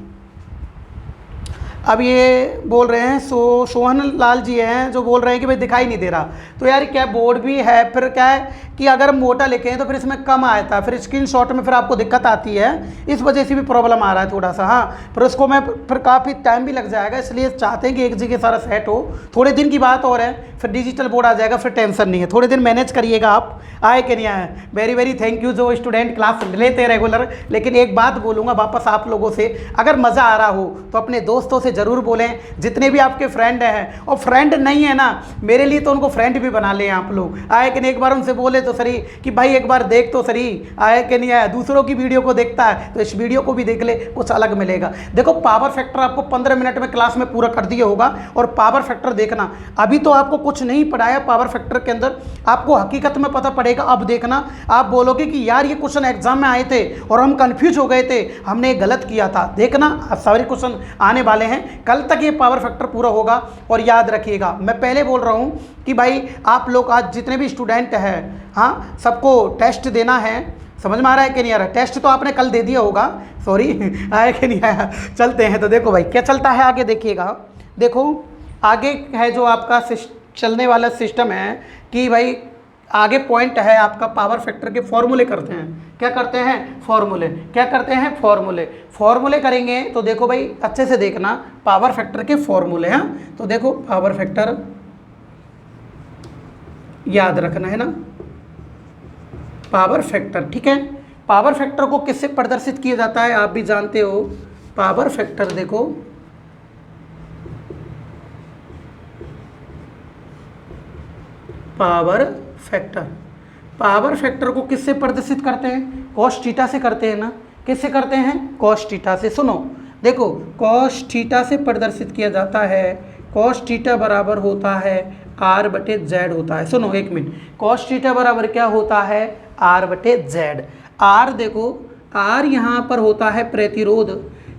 अब ये बोल रहे हैं सोहन लाल जी हैं जो बोल रहे हैं कि भाई दिखाई नहीं दे रहा। तो यार क्या बोर्ड भी है, फिर क्या है कि अगर मोटा लिखे तो फिर इसमें कम आया था, फिर स्क्रीनशॉट में फिर आपको दिक्कत आती है, इस वजह से भी प्रॉब्लम आ रहा है थोड़ा सा। हाँ, फिर उसको मैं फिर काफ़ी टाइम भी लग जाएगा, इसलिए चाहते हैं कि एक जगह सारा सेट हो। थोड़े दिन की बात और है, फिर डिजिटल बोर्ड आ जाएगा, फिर टेंशन नहीं है, थोड़े दिन मैनेज करिएगा आप। आए कि नहीं आए? वेरी वेरी थैंक यू जो स्टूडेंट क्लास लेते हैं रेगुलर। लेकिन एक बात बोलूँगा वापस आप लोगों से, अगर मज़ा आ रहा हो तो अपने दोस्तों से ज़रूर बोलें, जितने भी आपके फ्रेंड हैं, और फ्रेंड नहीं है ना मेरे लिए तो उनको फ्रेंड भी बना लें आप लोग। आए कि नहीं? एक बार उनसे बोले तो तो सही कि भाई एक बार देख तो सही आया कि नहीं आया, दूसरों की वीडियो को देखता है तो इस वीडियो को भी देख ले, कुछ अलग मिलेगा। देखो पावर फैक्टर आपको 15 मिनट में क्लास में पूरा कर दिया होगा। और पावर फैक्टर देखना, अभी तो आपको कुछ नहीं पढ़ाया पावर फैक्टर के अंदर, आपको हकीकत में पता पड़ेगा। अब देखना आप बोलोगे कि यार ये क्वेश्चन एग्जाम में आए थे और हम कंफ्यूज हो गए थे, हमने गलत किया था। देखना सारे क्वेश्चन आने वाले हैं, कल तक ये पावर फैक्टर पूरा होगा। और याद रखिएगा, मैं पहले बोल रहा हूँ कि भाई आप लोग आज जितने भी स्टूडेंट हैं, हाँ, सबको टेस्ट देना है। समझ में आ रहा है कि नहीं आ रहा है? टेस्ट तो आपने कल दे दिया होगा, सॉरी आया कि नहीं आया। चलते हैं तो देखो भाई क्या चलता है आगे, देखिएगा। देखो आगे है जो आपका चलने वाला सिस्टम है कि भाई आगे पॉइंट है आपका पावर फैक्टर के फॉर्मूले करते हैं। क्या करते हैं? फॉर्मूले। क्या करते हैं? फॉर्मूले। फॉर्मूले करेंगे तो देखो भाई अच्छे से देखना, पावर फैक्टर के फॉर्मूले हैं। तो देखो पावर फैक्टर याद रखना है ना, पावर फैक्टर, ठीक है। पावर फैक्टर को किससे प्रदर्शित किया जाता है आप भी जानते हो। पावर फैक्टर देखो पावर फैक्टर को किससे प्रदर्शित करते हैं? कॉस थीटा से करते हैं ना। किससे करते हैं? कॉस थीटा से। सुनो देखो कॉस थीटा से प्रदर्शित किया जाता है। कॉस थीटा बराबर होता है आर बटे जेड होता है। सुनो एक मिनट, कॉस थीटा बराबर क्या होता है? आर बटे जेड। आर देखो, आर यहाँ पर होता है प्रतिरोध।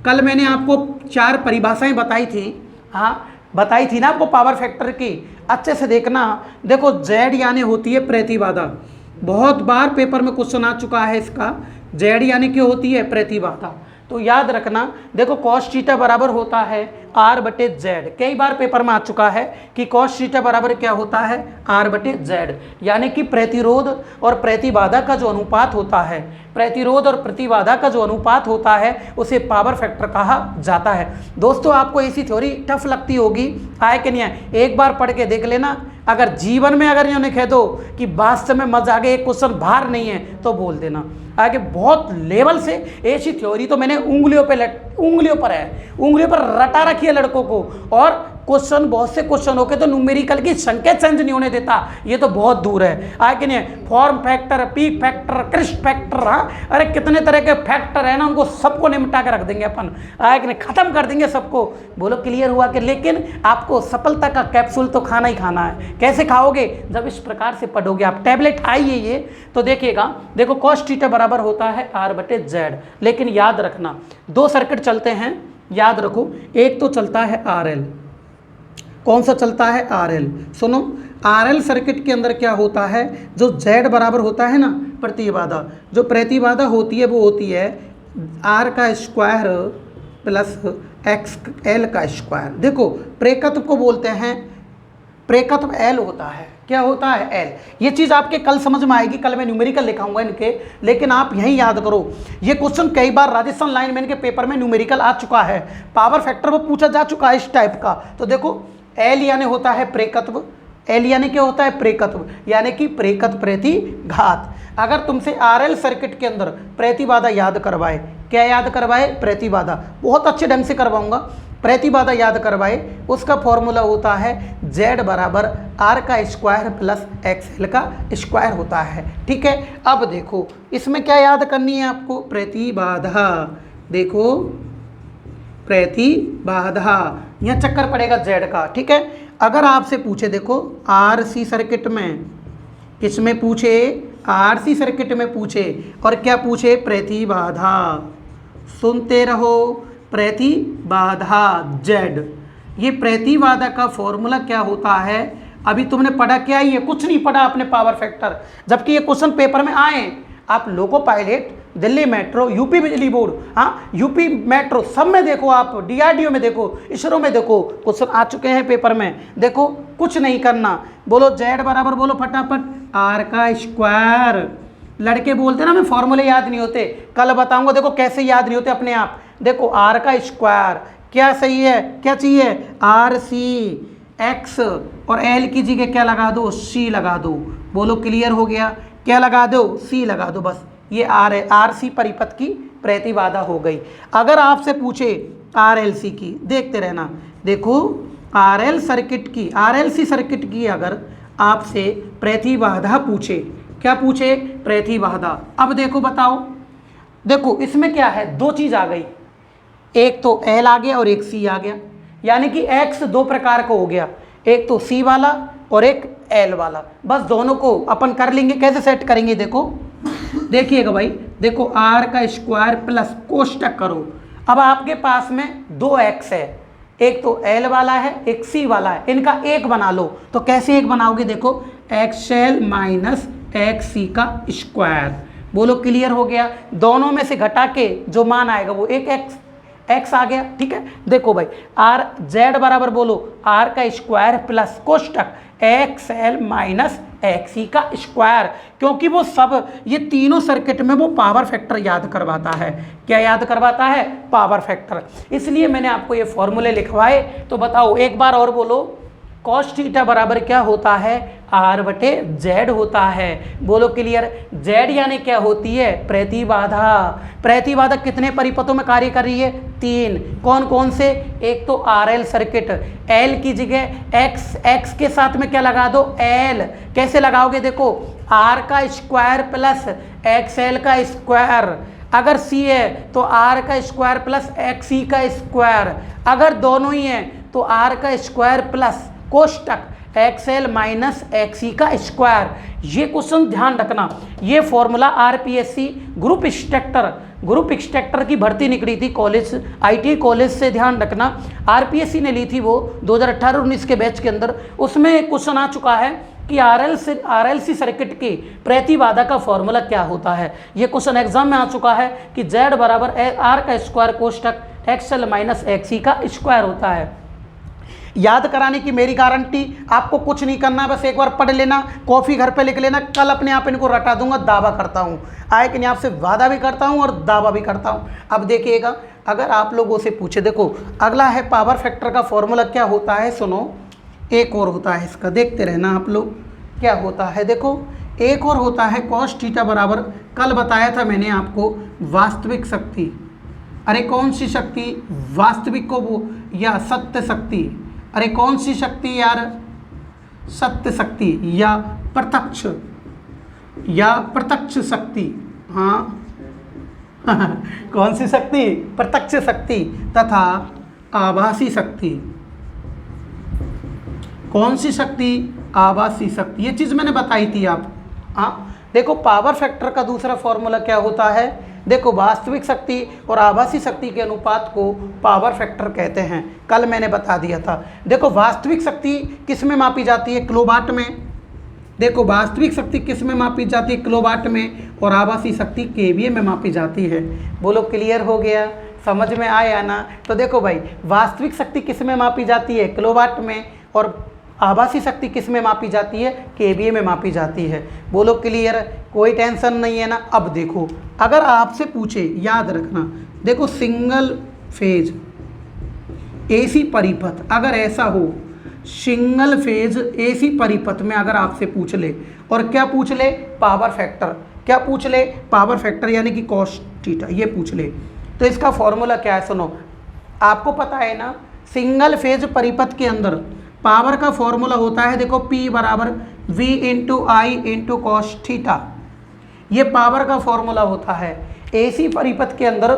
कल मैंने आपको 4 परिभाषाएं बताई थी, हाँ बताई थी ना आपको पावर फैक्टर की, अच्छे से देखना। देखो जेड यानी होती है प्रतिबाधा, बहुत बार पेपर में क्वेश्चन आ चुका है इसका। जेड यानी क्या होती है? प्रतिबाधा। तो याद रखना, देखो कॉस थीटा बराबर होता है आर बटे जेड। कई बार पेपर में आ चुका है कि कॉस थीटा बराबर क्या होता है? आर बटे जेड। यानी कि प्रतिरोध और प्रतिबाधा का जो अनुपात होता है, प्रतिरोध और प्रतिबाधा का जो अनुपात होता है उसे पावर फैक्टर कहा जाता है। दोस्तों आपको ऐसी थ्योरी टफ लगती होगी, आए कि नहीं आए? एक बार पढ़ के देख लेना। अगर जीवन में अगर यूँ कह दो कि वास्तव में मजा आगे एक क्वेश्चन बाहर नहीं है तो बोल देना। आगे बहुत लेवल से ऐसी थ्योरी तो मैंने उंगलियों पर रटा रखी है लड़कों को। और क्वेश्चन बहुत से क्वेश्चन होके तो न्यूमेरिकल की संख्या चेंज नहीं होने देता, ये तो बहुत दूर है। आए कि नहीं? Form factor, peak factor, crest factor, हाँ अरे कितने तरह के फैक्टर है ना, उनको सबको निपटा के रख देंगे अपन। आए कि नहीं? खत्म कर देंगे सबको। बोलो क्लियर हुआ कि? लेकिन आपको सफलता का कैप्सूल तो खाना ही खाना है। कैसे खाओगे? जब इस प्रकार से पढ़ोगे आप। टैबलेट आइए ये तो देखिएगा। देखो कॉस थीटा बराबर होता है आर बटे जेड। लेकिन याद रखना 2 सर्किट चलते हैं, याद रखो। एक तो चलता है आरएल। कौन सा चलता है? आरएल। सुनो आरएल सर्किट के अंदर क्या होता है? जो जेड बराबर होता है ना प्रतिबाधा, जो प्रतिबाधा होती है वो होती है आर का स्क्वायर प्लस एक्स एल का स्क्वायर। देखो प्रेकत्व को बोलते हैं, प्रेकत्व एल होता है। क्या होता है? एल। ये चीज़ आपके कल समझ में आएगी, कल मैं न्यूमेरिकल लिखाऊंगा इनके, लेकिन आप यहीं याद करो। ये क्वेश्चन कई बार राजस्थान लाइनमैन के पेपर में न्यूमेरिकल आ चुका है, पावर फैक्टर वो पूछा जा चुका है इस टाइप का। तो देखो एल यानी होता है प्रेकत्व, एल यानी क्या होता है? प्रेकत्व, यानी कि प्रेकत्व प्रतिघात। अगर तुमसे आरएल सर्किट के अंदर प्रतिबाधा याद करवाए, क्या याद करवाए? प्रतिबाधा। बहुत अच्छे ढंग से करवाऊंगा। प्रतिबाधा याद करवाए, उसका फॉर्मूला होता है जेड बराबर आर का स्क्वायर प्लस एक्स एल का स्क्वायर होता है। ठीक है, अब देखो इसमें क्या याद करनी है आपको? प्रतिबाधा। देखो प्रतिबाधा, यहाँ चक्कर पड़ेगा जेड का। ठीक है, अगर आपसे पूछे, देखो आरसी सर्किट में, किसमें पूछे? आरसी सर्किट में पूछे, और क्या पूछे? प्रतिबाधा। सुनते रहो, प्रतिबाधा जेड। ये प्रतिबाधा का फॉर्मूला क्या होता है? अभी तुमने पढ़ा क्या ही है? कुछ नहीं पढ़ा आपने पावर फैक्टर, जबकि ये क्वेश्चन पेपर में आए। आप loco pilot, Delhi metro, UP बिजली बोर्ड, हाँ यूपी मेट्रो, सब में देखो आप, डीआरडीओ में देखो, इसरो में देखो, क्वेश्चन आ चुके हैं पेपर में। देखो कुछ नहीं करना, बोलो जेड बराबर, बोलो फटाफट आर का स्क्वायर। लड़के बोलते ना हमें फॉर्मूले याद नहीं होते, कल बताऊंगा देखो कैसे याद नहीं होते अपने आप। देखो आर का स्क्वायर, क्या सही है? क्या चाहिए? आर सी एक्स, और एल की जगह क्या लगा दो? सी लगा दो। बोलो क्लियर हो गया? क्या लगा दो? सी लगा दो, बस ये आर है। आर सी परिपथ की प्रतिबाधा हो गई। अगर आपसे पूछे आर एल सी की, देखते रहना। देखो आर एल सर्किट की, आर एल सी सर्किट की अगर आपसे प्रतिबाधा पूछे, क्या पूछे, प्रतिबाधा। अब देखो बताओ, देखो इसमें क्या है, दो चीज़ आ गई, एक तो L आ गया और एक C आ गया, यानी कि X दो प्रकार का हो गया, एक तो C वाला और एक L वाला। बस दोनों को अपन कर लेंगे, कैसे सेट करेंगे देखो, देखिएगा भाई, देखो R का स्क्वायर प्लस कोष्टक करो। अब आपके पास में दो X है, एक तो L वाला है एक C वाला है, इनका एक बना लो। तो कैसे एक बनाओगे, देखो XL माइनस XC का स्क्वायर। बोलो क्लियर हो गया। दोनों में से घटा के जो मान आएगा वो एक x आ गया, ठीक है। देखो भाई आर जेड बराबर बोलो r का स्क्वायर प्लस कोष्टक XL माइनस XC का स्क्वायर, क्योंकि वो सब ये तीनों सर्किट में वो पावर फैक्टर याद करवाता है। क्या याद करवाता है, पावर फैक्टर। इसलिए मैंने आपको ये फॉर्मूले लिखवाए। तो बताओ एक बार और बोलो, कॉस थीटा बराबर क्या होता है, R बटे Z होता है। बोलो क्लियर। Z यानी क्या होती है, प्रतिबाधा। प्रतिबाधा कितने परिपथों में कार्य कर रही है, 3। कौन कौन से, एक तो RL सर्किट, L की जगह X के साथ में क्या लगा दो, L। कैसे लगाओगे, देखो R का स्क्वायर प्लस XL का स्क्वायर, अगर C है तो R का स्क्वायर प्लस XC का स्क्वायर, अगर दोनों ही हैं तो R का स्क्वायर प्लस कोष्टक XL माइनस XC का स्क्वायर। ये क्वेश्चन ध्यान रखना, ये फॉर्मूला RPSC ग्रुप एक्सट्रैक्टर की भर्ती निकली थी कॉलेज, ITI कॉलेज से, ध्यान रखना। RPSC ने ली थी वो 2018-19 के बैच के अंदर। उसमें क्वेश्चन आ चुका है कि RLC सर्किट की प्रतिबाधा का फॉर्मूला क्या होता है। ये क्वेश्चन एग्जाम में आ चुका है कि Z बराबर R का स्क्वायर कोष्टक XL माइनस XC का स्क्वायर होता है। याद कराने की मेरी गारंटी, आपको कुछ नहीं करना, बस एक बार पढ़ लेना, कॉपी घर पे लिख लेना, कल अपने आप इनको रटा दूंगा, दावा करता हूँ। आए कि नहीं, आपसे वादा भी करता हूँ और दावा भी करता हूँ। अब देखिएगा, अगर आप लोगों से पूछे, देखो अगला है पावर फैक्टर का फॉर्मूला क्या होता है, सुनो, एक और होता है इसका, देखते रहना आप लोग क्या होता है। देखो एक और होता है कॉस थीटा बराबर, कल बताया था मैंने आपको, वास्तविक शक्ति। अरे कौन सी शक्ति, वास्तविक को वो या सत्य शक्ति, अरे कौन सी शक्ति यार, सत्य शक्ति या प्रत्यक्ष शक्ति, हाँ कौन सी शक्ति, प्रत्यक्ष शक्ति तथा आभासी शक्ति। कौन सी शक्ति, आभासी शक्ति, ये चीज़ मैंने बताई थी आप। हाँ देखो पावर फैक्टर का दूसरा फॉर्मूला क्या होता है, देखो वास्तविक शक्ति और आभासी शक्ति के अनुपात को पावर फैक्टर कहते हैं, कल मैंने बता दिया था। देखो वास्तविक शक्ति किस में मापी जाती है, किलोवाट में। देखो वास्तविक शक्ति किस में मापी जाती है, किलोवाट में, और आभासी शक्ति केवीए में मापी जाती है। बोलो क्लियर हो गया, समझ में आया ना। तो देखो भाई वास्तविक शक्ति किस में मापी जाती है, किलोवाट में, और आभासी शक्ति किस में मापी जाती है, केवीए में मापी जाती है। बोलो क्लियर, कोई टेंशन नहीं है ना। अब देखो अगर आपसे पूछे, याद रखना, देखो सिंगल फेज AC परिपथ, अगर ऐसा हो सिंगल फेज AC परिपथ में अगर आपसे पूछ ले, और क्या पूछ ले, पावर फैक्टर, क्या पूछ ले, पावर फैक्टर यानी कि कॉस थीटा, ये पूछ ले, तो इसका फॉर्मूला क्या है, सुनो। आपको पता है ना, सिंगल फेज परिपथ के अंदर पावर का फॉर्मूला होता है, देखो P बराबर V into I into cos theta, ये पावर का फॉर्मूला होता है। AC परिपथ के अंदर,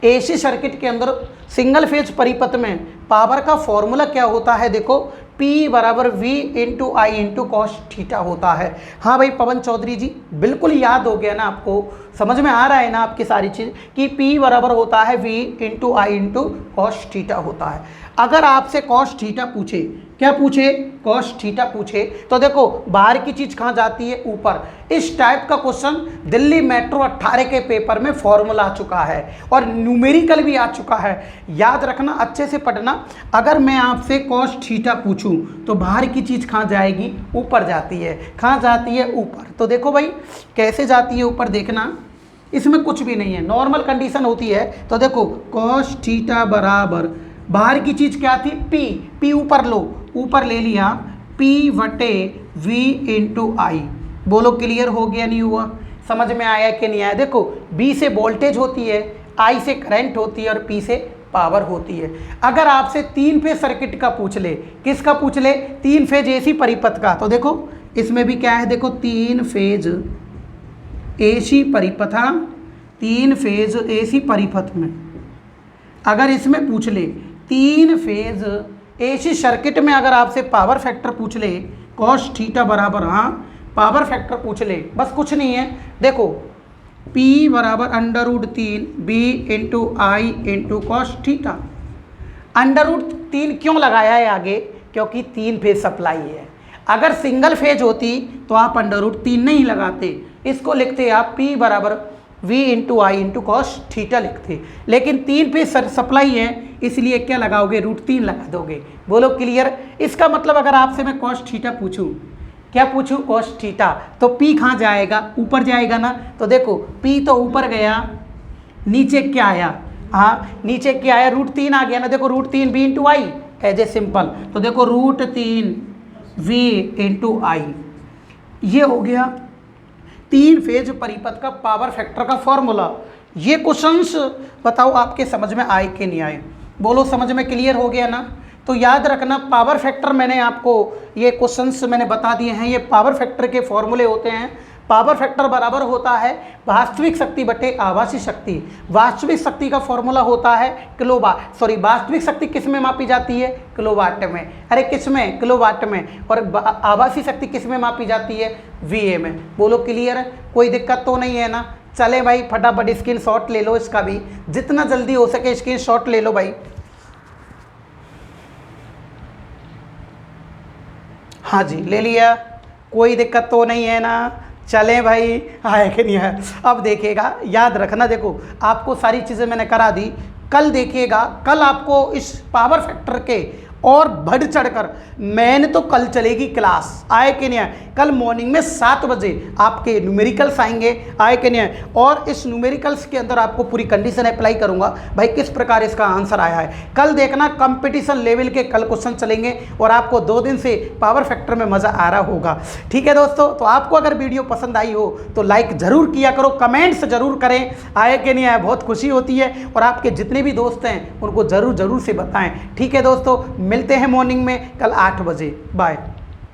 AC सर्किट के अंदर सिंगल फेज परिपथ में पावर का फॉर्मूला क्या होता है, देखो P बराबर V into I into cos theta होता है। हाँ भाई पवन चौधरी जी, बिल्कुल याद हो गया ना आपको, समझ में आ रहा है ना आपकी सारी चीज़, कि P बराबर होता है V into I into cos theta होता है। अगर आपसे कॉस थीटा पूछे, क्या पूछे, कॉस थीटा पूछे, तो देखो बाहर की चीज़ कहाँ जाती है, ऊपर। इस टाइप का क्वेश्चन दिल्ली मेट्रो 18 के पेपर में फॉर्मूला आ चुका है और न्यूमेरिकल भी आ चुका है। याद रखना, अच्छे से पढ़ना। अगर मैं आपसे कॉस थीटा पूछूं तो बाहर की चीज़ कहाँ जाएगी, ऊपर जाती है। कहाँ जाती है, ऊपर। तो देखो भाई कैसे जाती है ऊपर, देखना, इसमें कुछ भी नहीं है, नॉर्मल कंडीशन होती है। तो देखो कॉस थीटा बराबर, बाहर की चीज़ क्या थी, P ऊपर लो, ऊपर ले लिया, P बटे V इंटू आई। बोलो क्लियर हो गया, नहीं हुआ, समझ में आया कि नहीं आया। देखो B से वोल्टेज होती है, I से करंट होती है और P से पावर होती है। अगर आपसे 3 फेज सर्किट का पूछ ले, किसका पूछ ले, 3 फेज AC परिपथ का, तो देखो इसमें भी क्या है देखो, 3 फेज एसी परिपथ, 3 फेज एसी परिपथ में अगर इसमें पूछ ले 3 फेज एसी सर्किट में अगर आपसे पावर फैक्टर पूछ ले कॉस थीटा बराबर, हाँ पावर फैक्टर पूछ ले, बस कुछ नहीं है देखो, P बराबर √3 B into I into cos theta. √3 क्यों लगाया है आगे, क्योंकि 3 फेज सप्लाई है। अगर सिंगल फेज होती तो आप √3 नहीं लगाते, इसको लिखते आप P बराबर V into I into cos theta लिखते, लेकिन 3 फेज सप्लाई है इसलिए क्या लगाओगे, √3 लगा दोगे। बोलो क्लियर। इसका मतलब अगर आपसे मैं कॉस थीटा पूछूं, क्या पूछूं, कॉस थीटा, तो P कहाँ जाएगा, ऊपर जाएगा ना। तो देखो P तो ऊपर गया, नीचे क्या आया, हाँ नीचे क्या आया, √3 आ गया ना। देखो √3 B into I as a simple, तो देखो √3 V इंटू आई, ये हो गया 3 फेज परिपथ का पावर फैक्टर का फॉर्मूला। ये क्वेश्चंस बताओ आपके समझ में आए कि नहीं आए, बोलो समझ में क्लियर हो गया ना। तो याद रखना पावर फैक्टर, मैंने आपको ये क्वेश्चंस मैंने बता दिए हैं, ये पावर फैक्टर के फॉर्मूले होते हैं। पावर फैक्टर बराबर होता है वास्तविक शक्ति बटे आभासी शक्ति। वास्तविक शक्ति का फॉर्मूला होता है किलोवाट, सॉरी वास्तविक शक्ति किस में मापी जाती है, किलोवाट में, अरे किस में, किलोवाट में, और आभासी शक्ति किस में मापी जाती है, VA में। बोलो क्लियर है, कोई दिक्कत तो नहीं है ना। चले भाई फटाफट स्क्रीन शॉट ले लो, इसका भी जितना जल्दी हो सके स्क्रीन शॉट ले लो भाई। हाँ जी ले लिया, कोई दिक्कत तो नहीं है ना। चलें भाई, है कि नहीं है। अब देखिएगा, याद रखना, देखो आपको सारी चीज़ें मैंने करा दी। कल देखिएगा, कल आपको इस पावर फैक्टर के और बढ़ चढ़कर मैंने तो कल चलेगी क्लास, आए कि नहीं आए। कल मॉर्निंग में 7 बजे आपके न्यूमेरिकल्स आएंगे, आए कि नहीं आए। और इस न्यूमेरिकल्स के अंदर आपको पूरी कंडीशन अप्लाई करूंगा भाई, किस प्रकार इसका आंसर आया है। कल देखना कंपटीशन लेवल के कल क्वेश्चन चलेंगे और आपको 2 दिन से पावर फैक्टर में मज़ा आ रहा होगा। ठीक है दोस्तों, तो आपको अगर वीडियो पसंद आई हो तो लाइक ज़रूर किया करो, कमेंट्स ज़रूर करें, आए कि नहीं आए, बहुत खुशी होती है। और आपके जितने भी दोस्त हैं उनको ज़रूर से बताएं। ठीक है दोस्तों, मिलते हैं मॉर्निंग में कल 8 बजे, बाय।